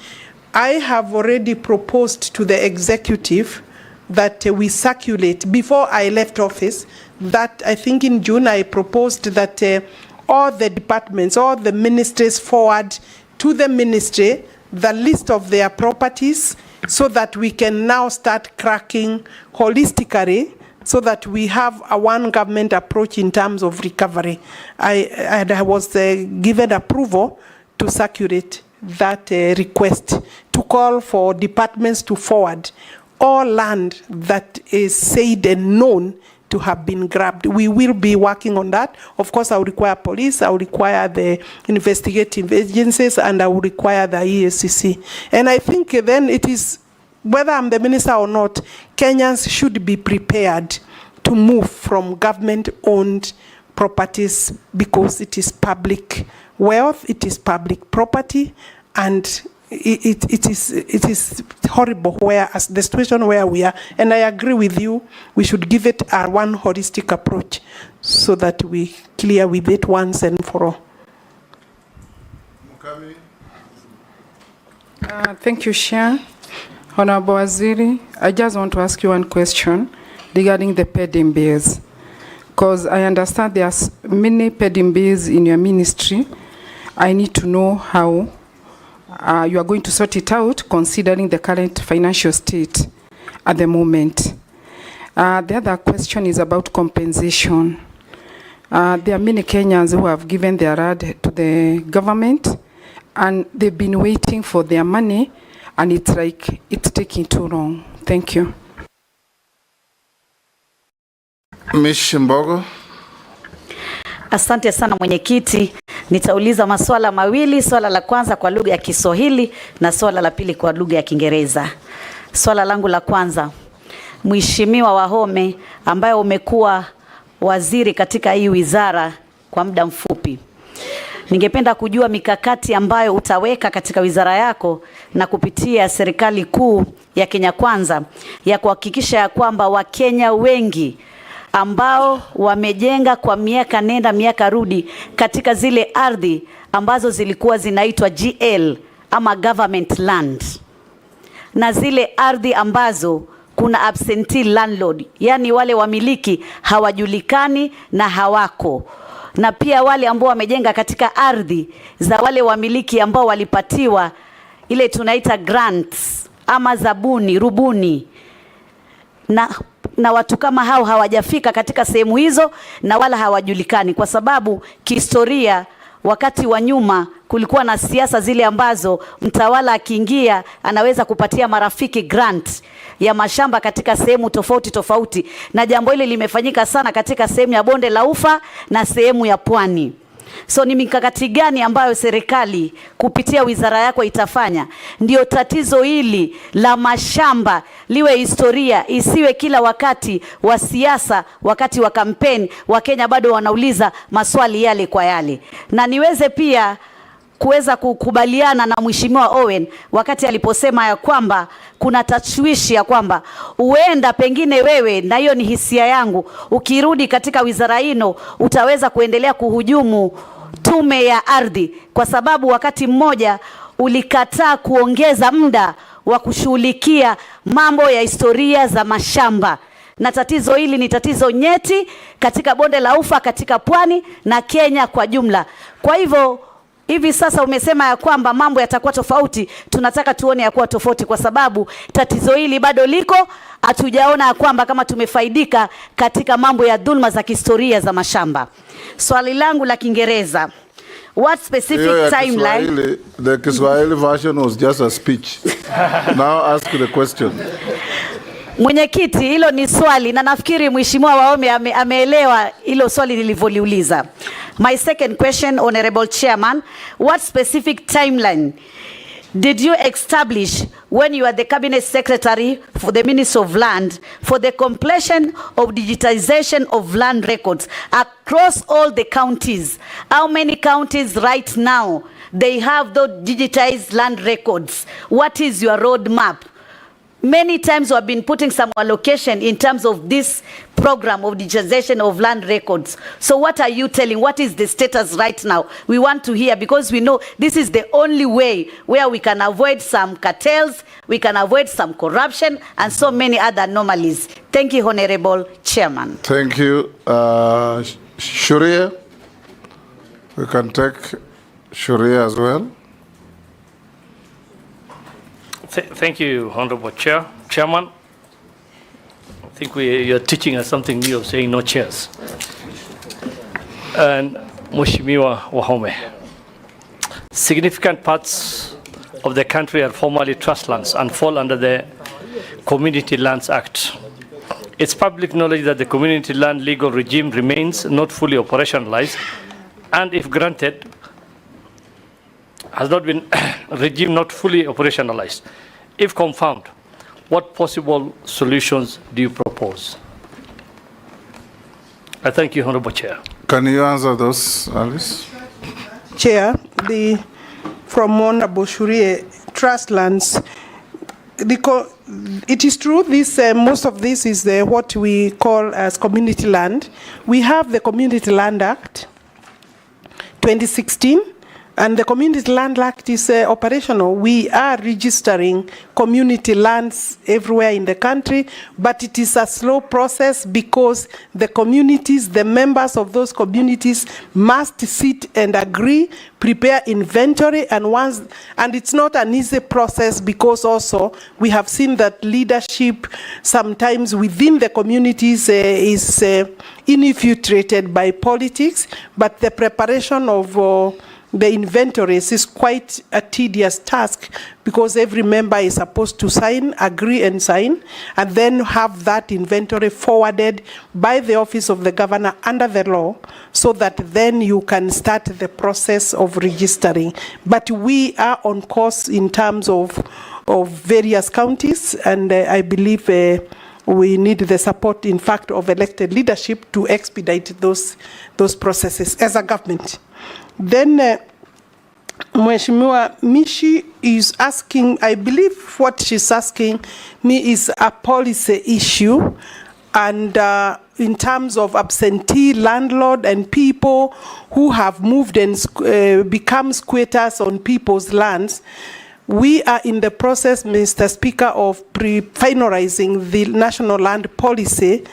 I have already proposed to the executive that we circulate, before I left office, that I think in June I proposed that all the departments, all the ministries forward to the ministry the list of their properties so that we can now start cracking holistically so that we have a one government approach in terms of recovery. I was given approval to circulate that request to call for departments to forward all land that is said and known to have been grabbed. We will be working on that. Of course, I will require police, I will require the investigative agencies, and I will require the EACC. And I think then it is, whether I'm the minister or not, Kenyans should be prepared to move from government-owned properties because it is public wealth, it is public property, and it is horrible where, as the situation where we are. And I agree with you, we should give it a one holistic approach so that we clear with it once and for all. Thank you, Chair. Honorable Waziri, I just want to ask you one question regarding the pending bills, because I understand there are many pending bills in your ministry. I need to know how you are going to sort it out, considering the current financial state at the moment. The other question is about compensation. There are many Kenyans who have given their rad to the government, and they've been waiting for their money, and it's like it's taking too long. Thank you. Ms. Shimbogo. Asante sana mwenyekiti. Nitauliza maswala mawili, swala la kwanza kwa lugha ya Kiswahili na swala la pili kwa lugha ya Kiingereza. Swala langu la kwanza, Mheshimiwa Wahome ambaye umekuwa waziri katika hii wizara kwa muda mfupi, ningependa kujua mikakati ambayo utaweka katika wizara yako na kupitia serikali kuu ya Kenya Kwanza ya kuhakikisha ya kwamba Wakenya wengi ambao wamejenga kwa miaka nenda miaka rudi katika zile ardhi ambazo zilikuwa zinaitwa GL ama government land, na zile ardhi ambazo kuna absentee landlord, yani wale wamiliki hawajulikani na hawako, na pia wale ambao wamejenga katika ardhi za wale wamiliki ambao walipatiwa ile tunaita grants ama zabuni, rubuni, na watu kama hao hawajafika katika sehemu hizo na wala hawajulikani, kwa sababu kihistoria wakati wa nyuma kulikuwa na siasa zile ambazo mtawala akiingia anaweza kupatia marafiki grant ya mashamba katika sehemu tofauti tofauti, na jambo hili limefanyika sana katika sehemu ya Bonde la Ufa na sehemu ya Pwani. So ni mikakati gani ambayo serikali kupitia wizara yako itafanya ndio tatizo hili la mashamba liwe historia, isiwe kila wakati wa siasa, wakati wa kampeni Wakenya bado wanauliza maswali yale kwa yale. Na niweze pia kuweza kukubaliana na Mheshimiwa Owen wakati aliposema ya kwamba kuna tashwishi ya kwamba huenda pengine wewe, na hiyo ni hisia yangu, ukirudi katika wizara hino utaweza kuendelea kuhujumu tume ya ardhi, kwa sababu wakati mmoja ulikataa kuongeza muda wa kushughulikia mambo ya historia za mashamba. Na tatizo hili ni tatizo nyeti katika bonde la Ufa, katika pwani na Kenya kwa jumla. Kwa hivyo hivi sasa umesema ya kwamba mambo yatakuwa tofauti, tunataka tuone ya kuwa tofauti, kwa sababu tatizo hili bado liko, hatujaona ya kwamba kama tumefaidika katika mambo ya dhulma za kihistoria za mashamba. Swali langu la Kiingereza, what specific timeline? The Kiswahili version was just a speech. Now ask the question. Mwenyekiti, hilo ni swali na nafikiri Mheshimiwa Wahome ameelewa hilo swali nilivyoliuliza. My second question, Honorable Chairman, what specific timeline did you establish when you are the Cabinet Secretary for the Ministry of Land for the completion of digitization of land records across all the counties? How many counties right now they have those digitized land records? What is your roadmap? Many times we have been putting some allocation in terms of this program of digitization of land records. So what are you telling? What is the status right now? We want to hear, because we know this is the only way where we can avoid some cartels, we can avoid some corruption and so many other anomalies. Thank you, Honorable Chairman. Thank you. Sharia, we can take Sharia as well. Thank you, Honorable Chairman. I think you're teaching us something new of saying no chairs. And Mheshimiwa Wahome, significant parts of the country are formerly trust lands and fall under the Community Lands Act. It's public knowledge that the community land legal regime remains not fully operationalized, and if granted, has not been regime not fully operationalized. If confirmed, what possible solutions do you propose? I thank you, Honorable Chair. Can you answer those, Alice? Chair, from Honorable Shurie, trust lands, it is true, this most of this is what we call as community land. We have the Community Land Act 2016, and the Community Land Act is operational. We are registering community lands everywhere in the country, but it is a slow process because the communities, the members of those communities must sit and agree, prepare inventory, and it's not an easy process, because also we have seen that leadership sometimes within the communities is infiltrated by politics, but the preparation of the inventories is quite a tedious task, because every member is supposed to agree and sign, and then have that inventory forwarded by the office of the governor under the law, so that then you can start the process of registering. But we are on course in terms of various counties, and I believe we need the support, in fact, of elected leadership to expedite those processes as a government. Then Mheshimiwa Mishi is asking, I believe what she's asking me is a policy issue, and in terms of absentee landlord and people who have moved and become squatters on people's lands. We are in the process, Mr. Speaker, of finalizing the national land policy.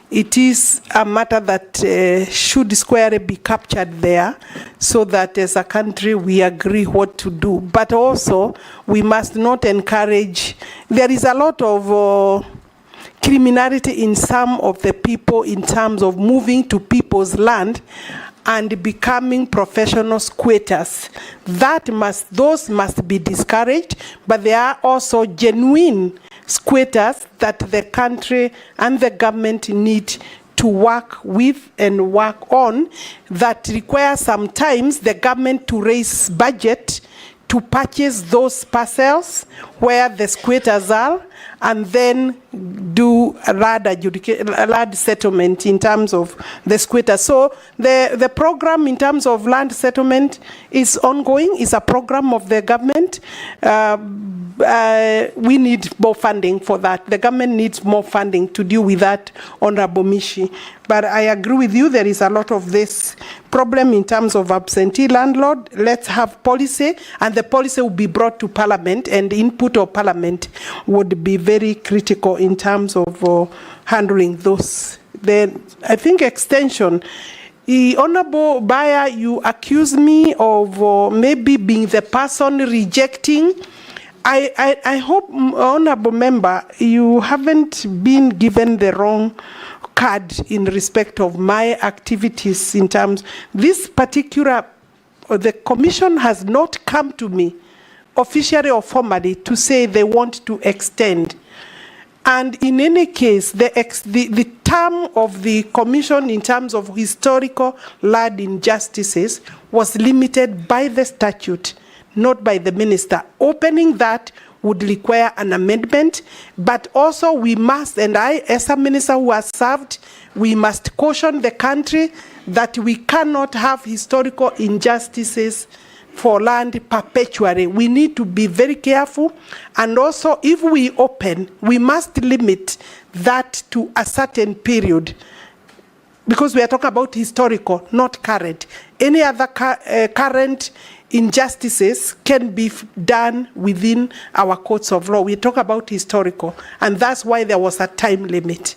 It is a matter that should squarely be captured there, so that as a country we agree what to do. But also, we must not encourage, there is a lot of criminality in some of the people in terms of moving to people's land and becoming professional squatters. Those must be discouraged, but there are also genuine squatters that the country and the government need to work with and work on that require sometimes the government to raise budget to purchase those parcels where the squatters are, and then do a land settlement in terms of the squatters. So the program in terms of land settlement is ongoing, is a program of the government. We need more funding for that. The government needs more funding to deal with that, Honorable Mishi. But I agree with you, there is a lot of this problem in terms of absentee landlord. Let's have policy, and the policy will be brought to Parliament, and input of Parliament would be very critical in terms of handling those. Then I think extension. Honorable Bayer, you accuse me of maybe being the person rejecting. I hope, Honorable Member, you haven't been given the wrong card in respect of my activities in terms. This particular, the Commission has not come to me officially or formally to say they want to extend. And in any case, the term of the Commission in terms of historical land injustices was limited by the statute, not by the minister. Opening that would require an amendment, but also we must, and I, as a minister who has served, we must caution the country that we cannot have historical injustices for land perpetually. We need to be very careful, and also if we open, we must limit that to a certain period, because we are talking about historical, not current. Any other current injustices can be done within our courts of law. We talk about historical, and that's why there was a time limit.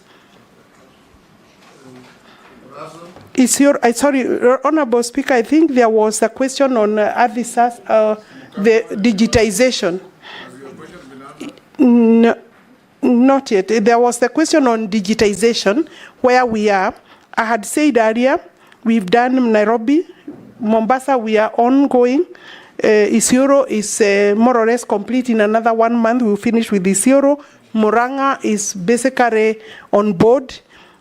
Is your, sorry, Honorable Speaker, I think there was a question on the digitization. No, not yet. There was a question on digitization, where we are. I had said earlier, we've done Nairobi, Mombasa, we are ongoing. Isiolo is more or less complete. In another 1 month, we'll finish with Isiolo. Murang'a is basically on board.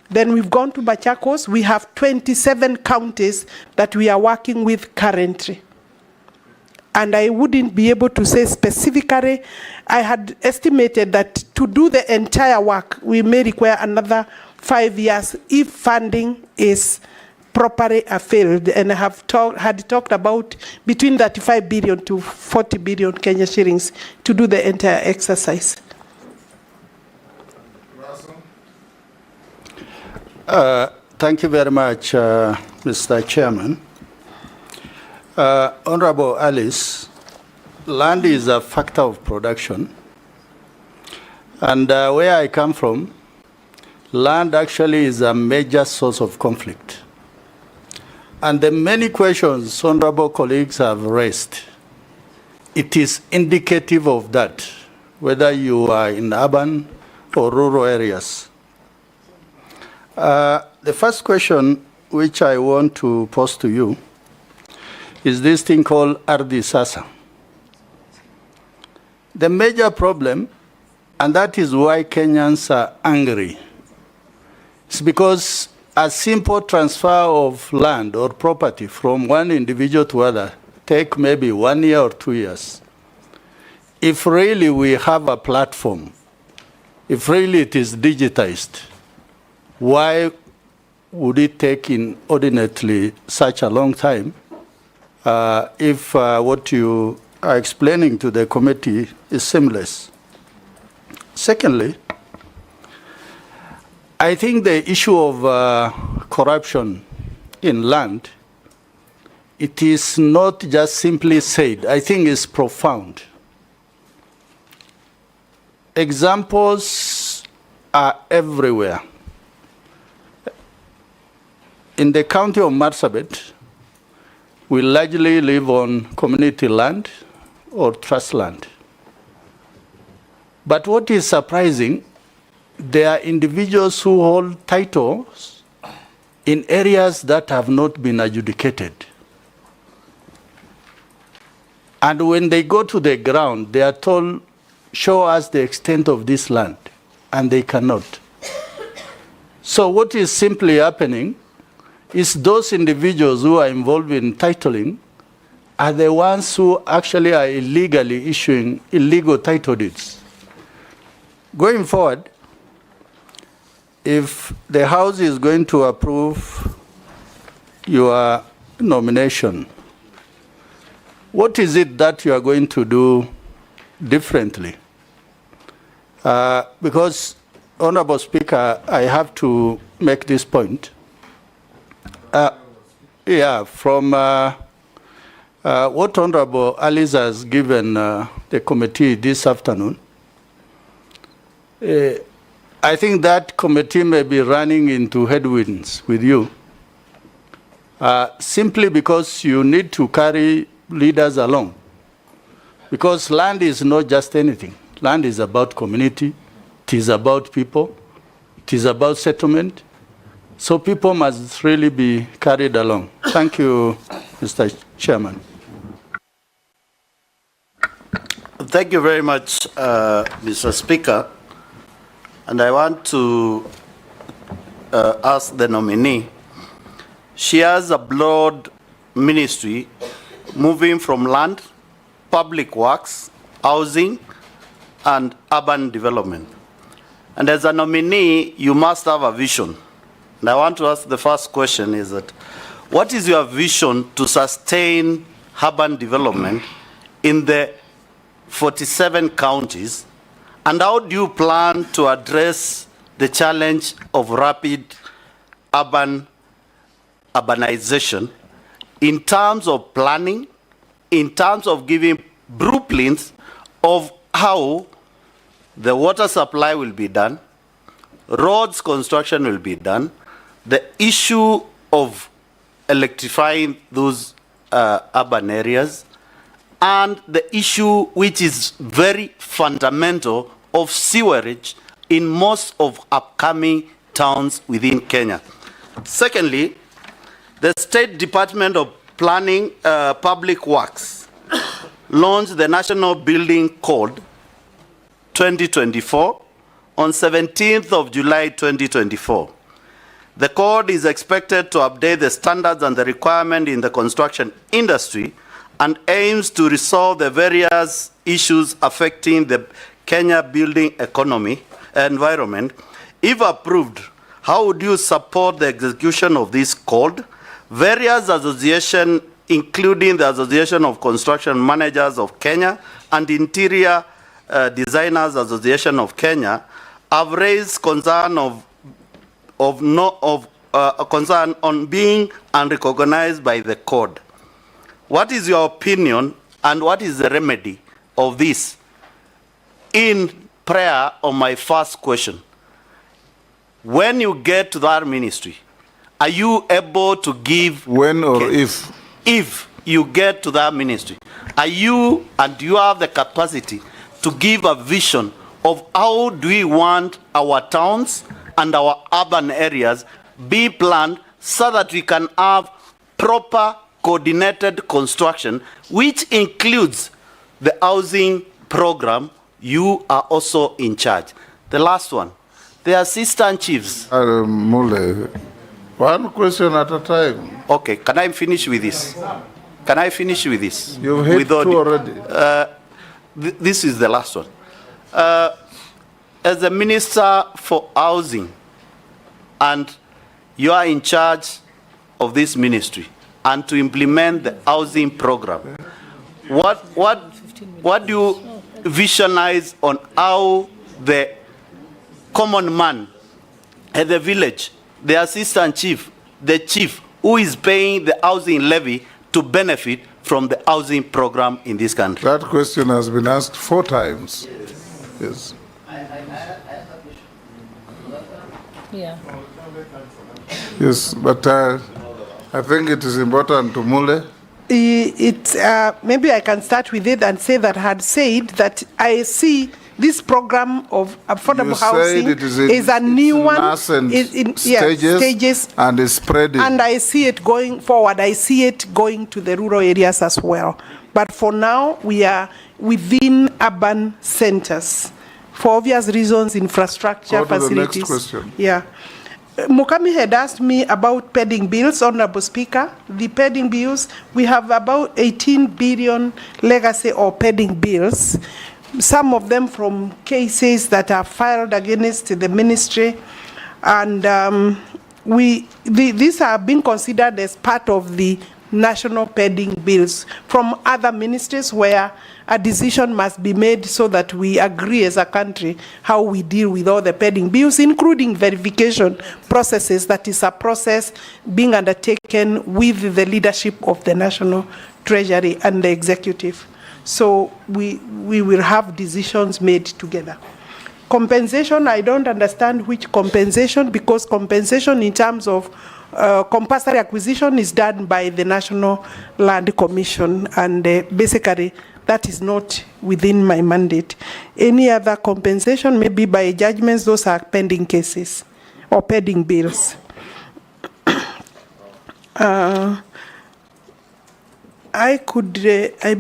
Then we've gone to Machakos. We have 27 counties that we are working with currently. And I wouldn't be able to say specifically. I had estimated that to do the entire work, we may require another 5 years if funding is properly availed, and I have had talked about between 35 billion to 40 billion Kenya shillings to do the entire exercise. Thank you very much, Mr. Chairman. Honorable Alice, land is a factor of production, and where I come from, land actually is a major source of conflict. And the many questions honorable colleagues have raised, it is indicative of that, whether you are in urban or rural areas. The first question which I want to pose to you is this thing called Ardhi Sasa. The major problem, and that is why Kenyans are angry, is because a simple transfer of land or property from one individual to other take maybe 1 year or 2 years. If really we have a platform, if really it is digitized, why would it take inordinately such a long time if what you are explaining to the committee is seamless? Secondly, I think the issue of corruption in land, it is not just simply said. I think it's profound. Examples are everywhere. In the county of Marsabit, we largely live on community land or trust land. But what is surprising, there are individuals who hold titles in areas that have not been adjudicated. And when they go to the ground, they are told, show us the extent of this land, and they cannot. So what is simply happening is those individuals who are involved in titling are the ones who actually are illegally issuing illegal title deeds. Going forward, if the House is going to approve your nomination, what is it that you are going to do differently? Because, Honorable Speaker, I have to make this point. From what Honorable Alice has given the committee this afternoon, I think that committee may be running into headwinds with you, simply because you need to carry leaders along. Because land is not just anything. Land is about community, it is about people, it is about settlement. So people must really be carried along. Thank you, Mr. Chairman. Thank you very much, Mr. Speaker. And I want to ask the nominee. She has a broad ministry moving from land, public works, housing, and urban development. And as a nominee, you must have a vision. And I want to ask the first question is that, what is your vision to sustain urban development in the 47 counties? And how do you plan to address the challenge of rapid urbanization in terms of planning, in terms of giving blueprints of how the water supply will be done, roads construction will be done, the issue of electrifying those urban areas, and the issue which is very fundamental of sewerage in most of upcoming towns within Kenya. Secondly, the State Department of Planning Public Works launched the National Building Code 2024 on 17th of July 2024. The code is expected to update the standards and the requirement in the construction industry and aims to resolve the various issues affecting the Kenya building economy environment. If approved, how would you support the execution of this code? Various associations, including the Association of Construction Managers of Kenya and Interior Designers Association of Kenya, have raised concern concern on being unrecognized by the code. What is your opinion and what is the remedy of this? In prayer on my first question, when you get to that ministry, are you able to give... When or if? If you get to that ministry, are you and do you have the capacity to give a vision of how do we want our towns and our urban areas be planned so that we can have proper coordinated construction, which includes the housing program you are also in charge. The last one, the assistant chiefs. Mule, one question at a time. Okay, can I finish with this? Can I finish with this? You've hit two already. This is the last one. As the Minister for Housing, and you are in charge of this ministry, and to implement the housing program, what do you visualize on how the common man at the village, the assistant chief, the chief who is paying the housing levy to benefit from the housing program in this country? That question has been asked 4 times. Yes. Yeah. Yes, but I think it is important to Mule. Maybe I can start with it and say that I had said that I see this program of affordable housing is a new one. Stages and is spreading. And I see it going forward. I see it going to the rural areas as well. But for now, we are within urban centers for obvious reasons, infrastructure, facilities. The next question. Yeah. Mukami had asked me about pending bills, Honorable Speaker. The pending bills, we have about 18 billion legacy or pending bills, some of them from cases that are filed against the ministry. And these are being considered as part of the national pending bills from other ministries where a decision must be made so that we agree as a country how we deal with all the pending bills, including verification processes. That is a process being undertaken with the leadership of the National Treasury and the Executive. So we will have decisions made together. Compensation, I don't understand which compensation, because compensation in terms of compulsory acquisition is done by the National Land Commission, and basically that is not within my mandate. Any other compensation, maybe by judgments, those are pending cases or pending bills. I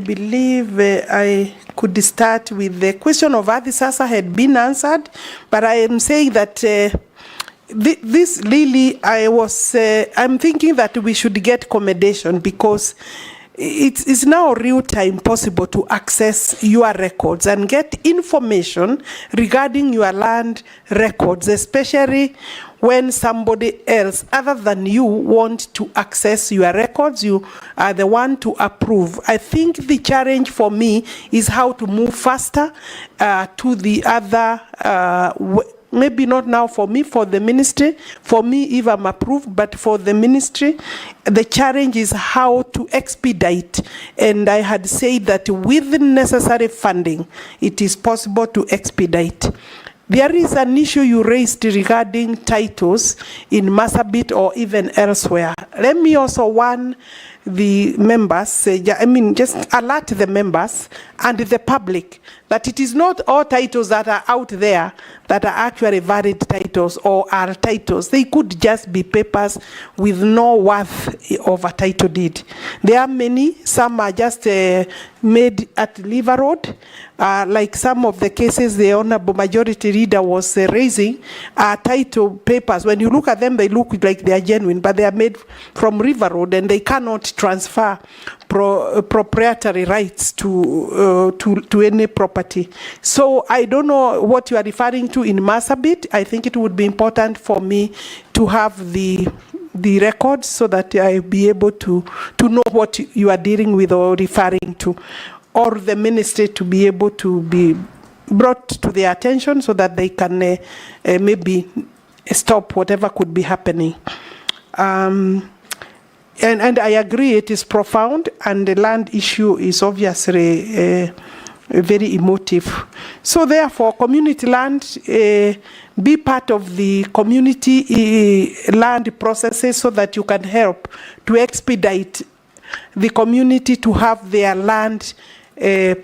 believe I could start with the question of Adi Sasa had been answered, but I am saying that this really, I'm thinking that we should get accommodation, because it's now real time possible to access your records and get information regarding your land records, especially when somebody else other than you want to access your records. You are the one to approve. I think the challenge for me is how to move faster to the other maybe not now for me, for the ministry, for me if I'm approved, but for the ministry, the challenge is how to expedite. And I had said that with the necessary funding, it is possible to expedite. There is an issue you raised regarding titles in Marsabit or even elsewhere. Let me also warn the members, just alert the members and the public that it is not all titles that are out there that are actually valid titles or are titles. They could just be papers with no worth of a title deed. There are many, some are just made at Liver Road, like some of the cases the Honorable Majority Leader was raising are title papers. When you look at them, they look like they are genuine, but they are made from River Road and they cannot transfer proprietary rights to any property. So I don't know what you are referring to in Marsabit. I think it would be important for me to have the records so that I'll be able to know what you are dealing with or referring to, or the ministry to be able to be brought to their attention so that they can maybe stop whatever could be happening. And I agree, it is profound, and the land issue is obviously very emotive. So therefore, community land, be part of the community land processes so that you can help to expedite the community to have their land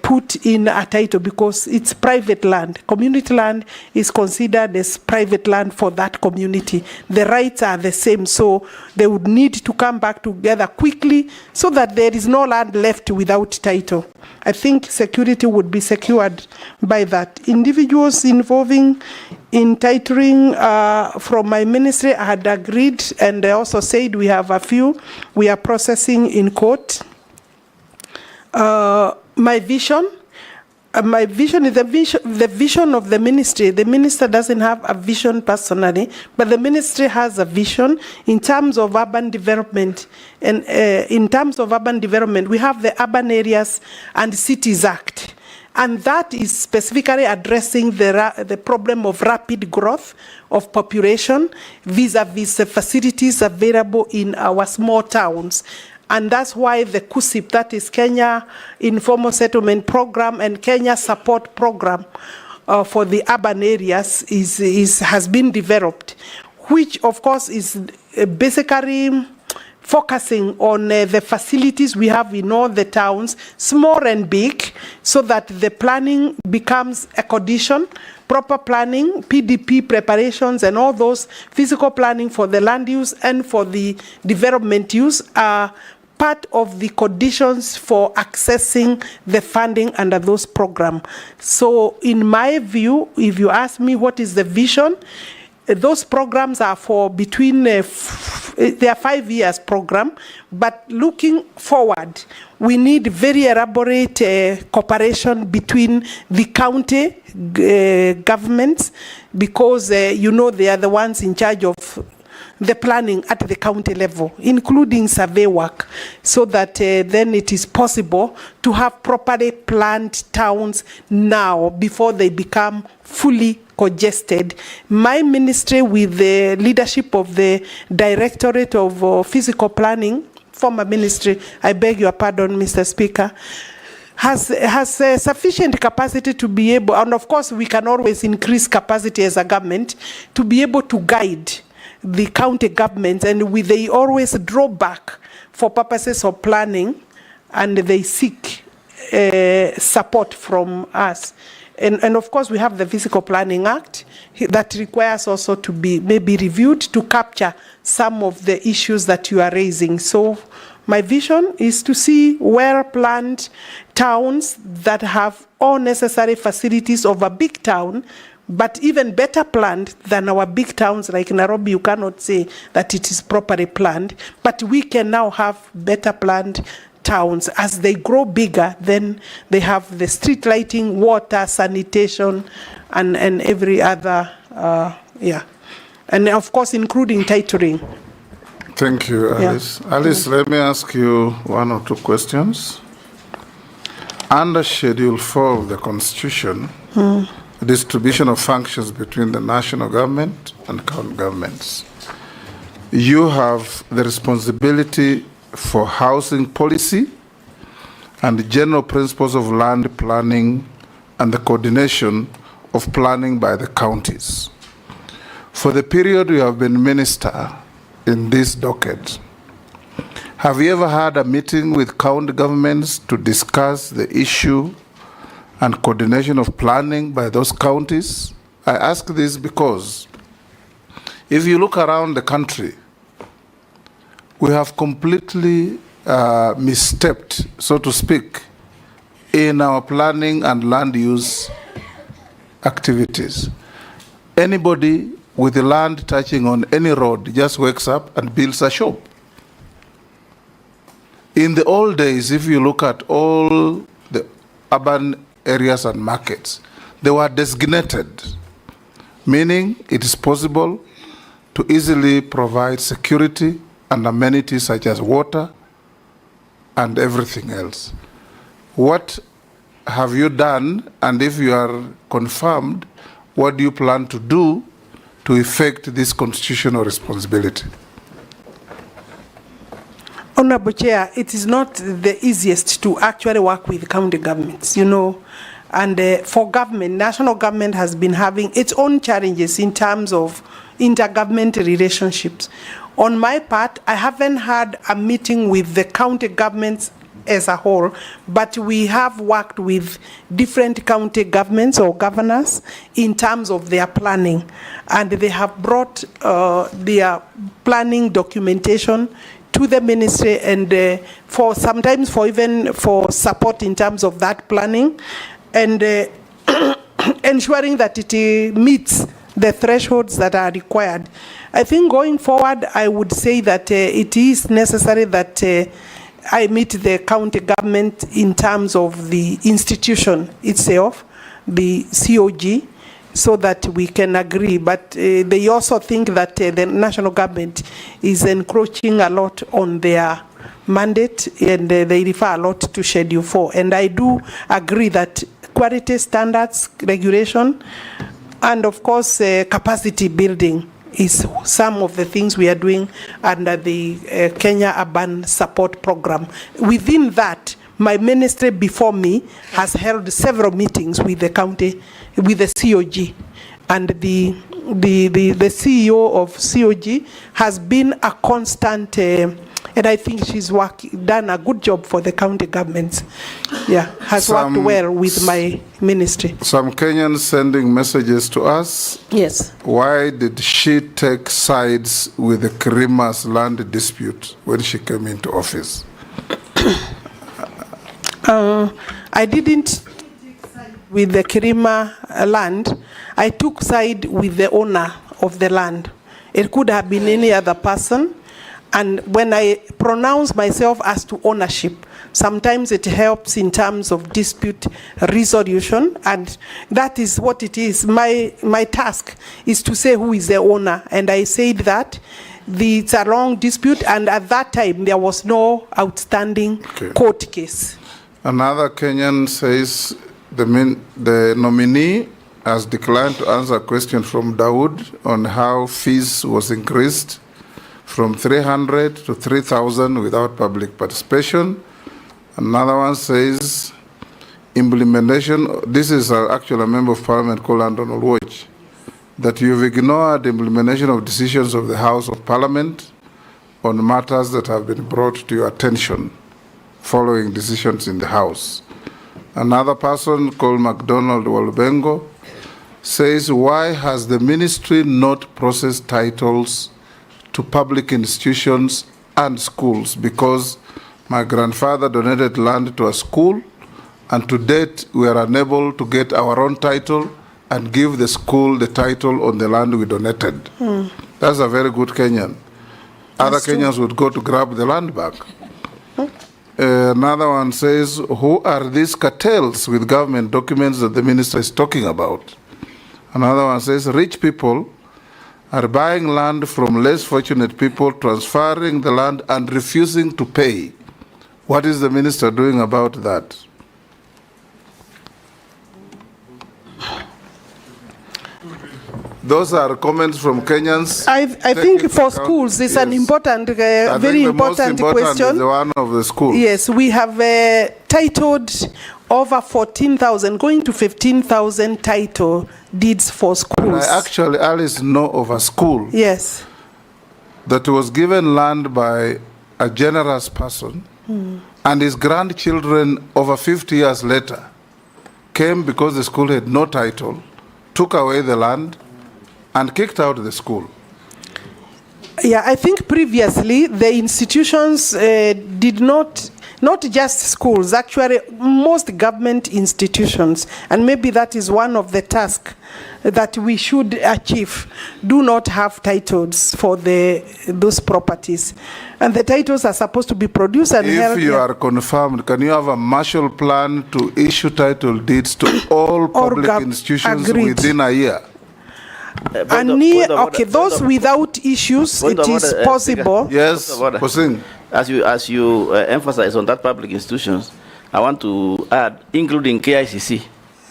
put in a title, because it's private land. Community land is considered as private land for that community. The rights are the same, so they would need to come back together quickly so that there is no land left without title. I think security would be secured by that. Individuals involving in titling from my ministry, I had agreed, and I also said we have a few we are processing in court. My vision is the vision of the ministry. The minister doesn't have a vision personally, but the ministry has a vision in terms of urban development. And in terms of urban development, we have the Urban Areas and Cities Act. And that is specifically addressing the problem of rapid growth of population vis-a-vis the facilities available in our small towns. And that's why the KUSIP, that is Kenya Informal Settlement Program, and Kenya Support Program for the urban areas has been developed, which of course is basically focusing on the facilities we have in all the towns, small and big, so that the planning becomes a condition, proper planning, PDP preparations, and all those physical planning for the land use and for the development use are part of the conditions for accessing the funding under those programs. So in my view, if you ask me what is the vision, Those programs are for between, they are 5 years program, but looking forward, we need very elaborate cooperation between the county governments, because you know they are the ones in charge of the planning at the county level, including survey work, so that then it is possible to have properly planned towns now before they become fully congested. My ministry, with the leadership of the Directorate of Physical Planning, former ministry, I beg your pardon, Mr. Speaker, has sufficient capacity to be able, and of course we can always increase capacity as a government, to be able to guide the county governments, and they always draw back for purposes of planning, and they seek support from us. And of course we have the Physical Planning Act that requires also to be maybe reviewed to capture some of the issues that you are raising. So my vision is to see well-planned towns that have all necessary facilities of a big town, but even better planned than our big towns like Nairobi. You cannot say that it is properly planned, but we can now have better planned towns. As they grow bigger, then they have the street lighting, water, sanitation, and every other, yeah. And of course, including titling. Thank you, Alice. Yeah. Alice, let me ask you one or two questions. Under Schedule 4 of the Constitution, distribution of functions between the national government and county governments, you have the responsibility for housing policy and the general principles of land planning and the coordination of planning by the counties. For the period you have been minister in this docket, have you ever had a meeting with county governments to discuss the issue and coordination of planning by those counties? I ask this because if you look around the country, we have completely misstepped, so to speak, in our planning and land use activities. Anybody with the land touching on any road just wakes up and builds a shop. In the old days, if you look at all the urban areas and markets, they were designated, meaning it is possible to easily provide security and amenities such as water and everything else. What have you done, and if you are confirmed, what do you plan to do to effect this constitutional responsibility? Honorable Chair, it is not the easiest to actually work with county governments, you know, and for government, national government has been having its own challenges in terms of intergovernmental relationships. On my part, I haven't had a meeting with the county governments as a whole, but we have worked with different county governments or governors in terms of their planning, and they have brought their planning documentation to the ministry, and for sometimes for even for support in terms of that planning, and ensuring that it meets the thresholds that are required. I think going forward, I would say that it is necessary that I meet the county government in terms of the institution itself, the COG, so that we can agree. But they also think that the national government is encroaching a lot on their mandate, and they refer a lot to Schedule 4. And I do agree that quality standards, regulation, and of course capacity building is some of the things we are doing under the Kenya Urban Support Program. Within that, my ministry before me has held several meetings with the county, with the COG, and the CEO of COG has been a constant, and I think she's done a good job for the county governments. Yeah, has worked well with my ministry. Some Kenyans sending messages to us. Yes. Why did she take sides with the Kirima's land dispute when she came into office? I didn't take side with the Kirima land. I took side with the owner of the land. It could have been any other person. And when I pronounce myself as to ownership, sometimes it helps in terms of dispute resolution, and that is what it is. My task is to say who is the owner, and I said that it's a long dispute, and at that time there was no outstanding court case. Another Kenyan says the nominee has declined to answer a question from Dawood on how fees was increased from 300 to 3,000 without public participation. Another one says implementation, this is actually a member of parliament called Andon Olwoj, that you've ignored the implementation of decisions of the House of Parliament on matters that have been brought to your attention following decisions in the House. Another person called MacDonald Walubengo says, why has the ministry not processed titles to public institutions and schools? Because my grandfather donated land to a school, and to date we are unable to get our own title and give the school the title on the land we donated. That's a very good Kenyan. Other Kenyans would go to grab the land back. Another one says, who are these cartels with government documents that the minister is talking about? Another one says, rich people are buying land from less fortunate people, transferring the land and refusing to pay. What is the minister doing about that? Those are comments from Kenyans. I think for schools, it's an important, very important question. Is the one of the schools. Yes, we have titled over 14,000, going to 15,000 title deeds for schools. I actually, Alice, know of a school. Yes. That was given land by a generous person, and his grandchildren over 50 years later came because the school had no title, took away the land, and kicked out the school. Yeah, I think previously the institutions did not just schools, actually most government institutions, and maybe that is one of the tasks that we should achieve, do not have titles for those properties. And the titles are supposed to be produced and held. If you are confirmed, can you have a Marshall Plan to issue title deeds to all public institutions within a year? Those without issues, it is possible. Yes, Hossein. As you emphasize on that public institutions, I want to add, including KICC.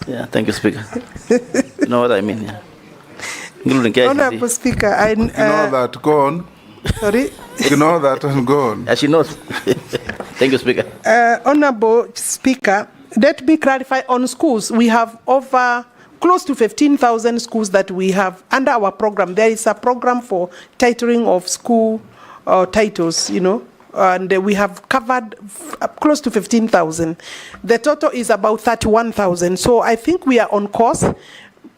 Yeah, thank you, Speaker. You know what I mean? Yeah. Including KICC. Honorable Speaker, I know that. Go on. Sorry? You know that and go on. As she knows. Thank you, Speaker. Honorable Speaker, let me clarify on schools. We have over close to 15,000 schools that we have under our program. There is a program for titling of school titles, you know, and we have covered close to 15,000. The total is about 31,000. So I think we are on course.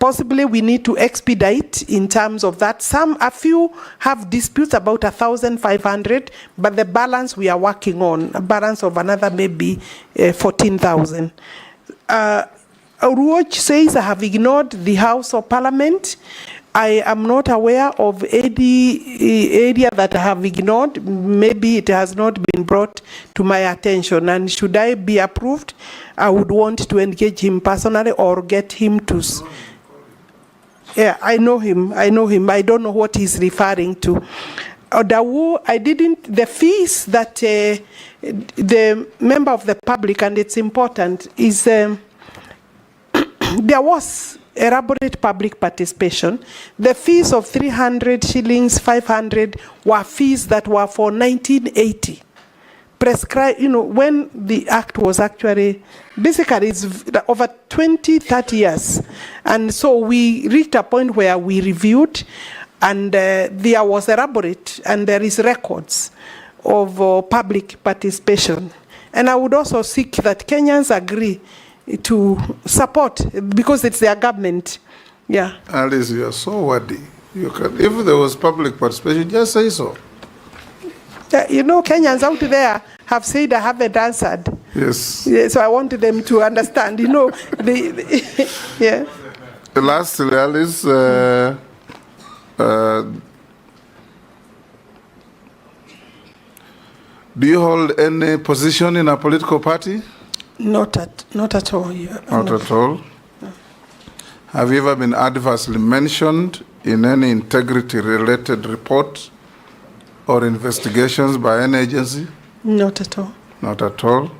Possibly we need to expedite in terms of that. A few have disputes about 1,500, but the balance we are working on, a balance of another maybe 14,000. Ruoch says, I have ignored the House of Parliament. I am not aware of any area that I have ignored. Maybe it has not been brought to my attention. And should I be approved, I would want to engage him personally or get him to. Yeah, I know him. I don't know what he's referring to. The fees that the member of the public, and it's important, is there was elaborate public participation. The fees of 300 shillings, 500 were fees that were for 1980. Prescribed, you know, when the act was actually, basically it's over 20, 30 years. And so we reached a point where we reviewed, and there was elaborate, and there is records of public participation. And I would also seek that Kenyans agree to support, because it's their government. Yeah. Alice, you are so wordy. If there was public participation, just say so. You know, Kenyans out there have said I haven't answered. Yes. Yeah, so I want them to understand, you know. Yeah. Lastly, Alice, Do you hold any position in a political party? Not at all. Yeah. Not at all. Have you ever been adversely mentioned in any integrity-related report or investigations by any agency? Not at all. Not at all.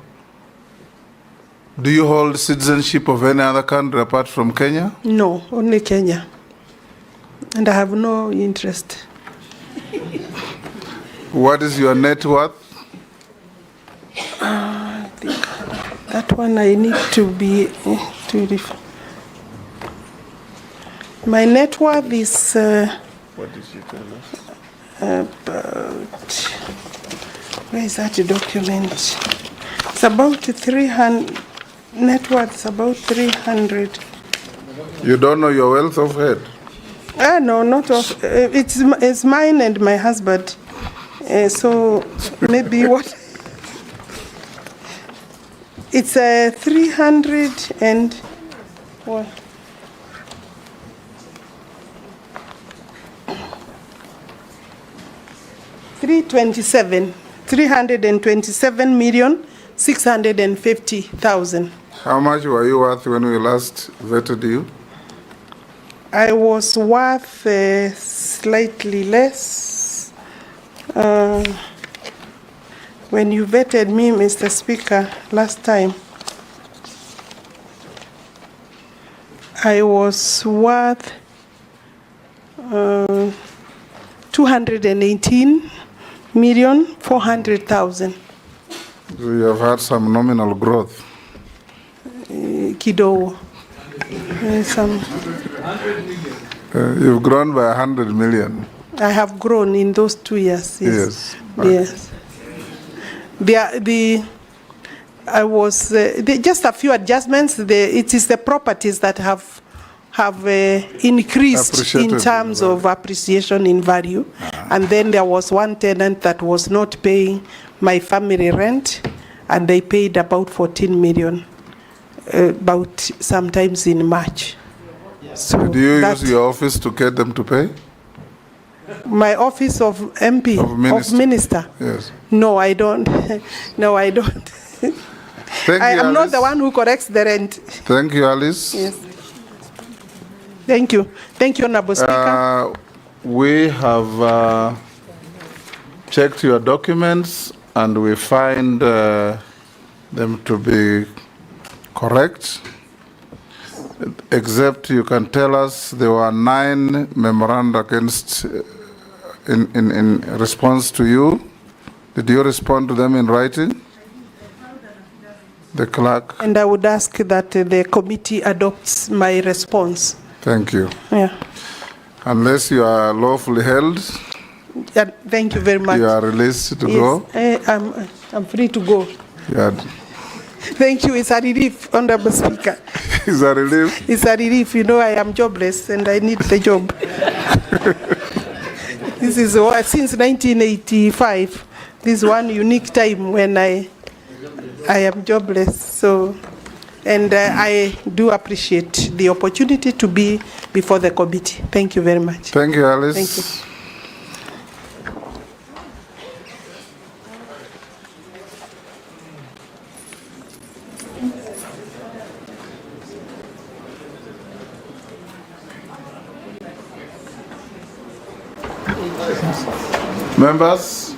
Do you hold citizenship of any other country apart from Kenya? No, only Kenya. And I have no interest. What is your net worth? I think that one I need to be my net worth is What did you tell us? about, where is that document? It's about 300, net worth is about 300. You don't know your wealth of head? No, not of, it's mine and my husband. So maybe what? It's 300 and what? $327,650,000. How much were you worth when we last vetted you? I was worth slightly less. When you vetted me, Mr. Speaker, last time, I was worth 218,400,000. So you have had some nominal growth. Kidogo. You've grown by 100 million. I have grown in those 2 years. Yes. Yes. I was just a few adjustments. It is the properties that have increased in terms of appreciation in value. And then there was one tenant that was not paying my family rent, and they paid about 14 million, about sometimes in March. So did you use your office to get them to pay? My office of MP, of minister? Yes. No, I don't. No, I don't. I am not the one who corrects the rent. Thank you, Alice. Yes. Thank you. Thank you, Honorable Speaker. We have checked your documents and we find them to be correct, except you can tell us there were 9 memoranda against in response to you. Did you respond to them in writing? The clerk. And I would ask that the committee adopts my response. Thank you. Yeah. Unless you are lawfully held. Yeah, thank you very much. You are released to go. I'm free to go. Yeah. Thank you. It's a relief, Honorable Speaker. It's a relief? It's a relief. You know, I am jobless and I need the job. This is since 1985. This is one unique time when I am jobless. So, and I do appreciate the opportunity to be before the committee. Thank you very much. Thank you, Alice. Thank you. Members,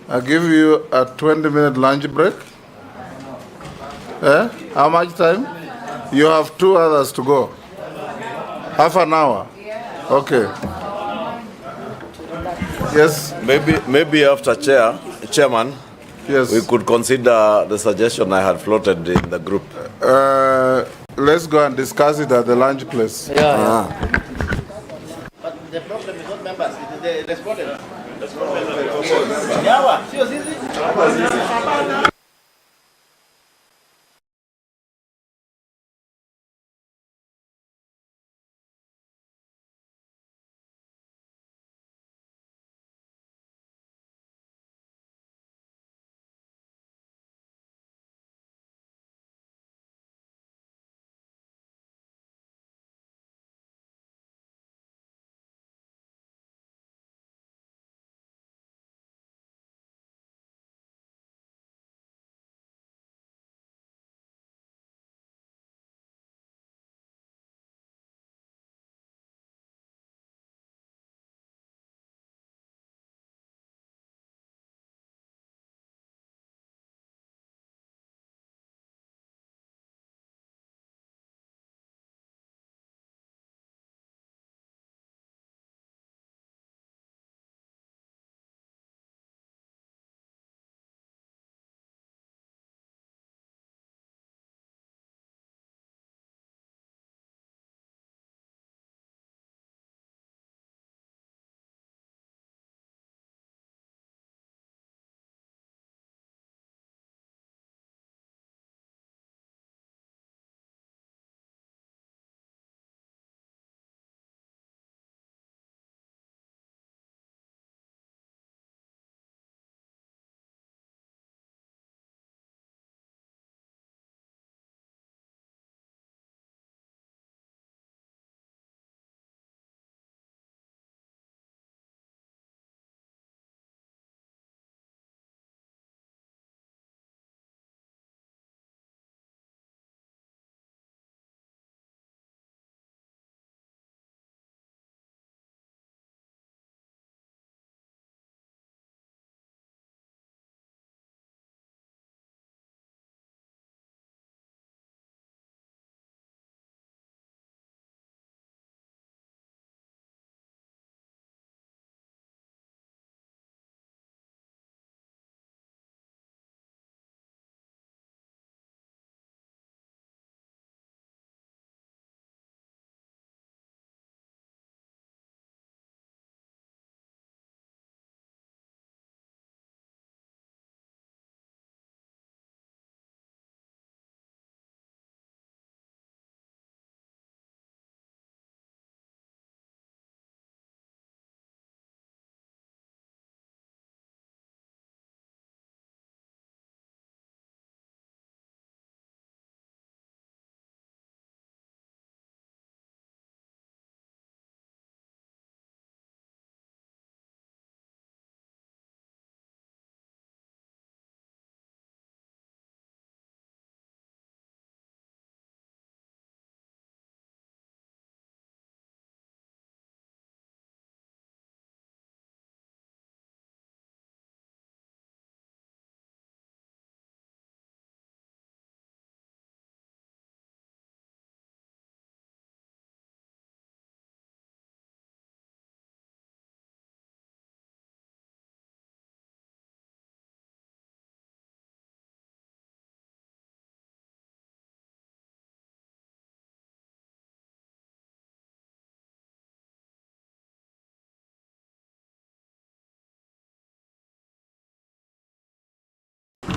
I give you a 20-minute lunch break. How much time? You have 2 others to go. Half an hour. Okay. Yes. Maybe after chairman. Yes. We could consider the suggestion I had floated in the group. Let's go and discuss it at the lunch place. But the problem is not members, it is the respondent.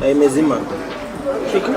Imezima. Shika.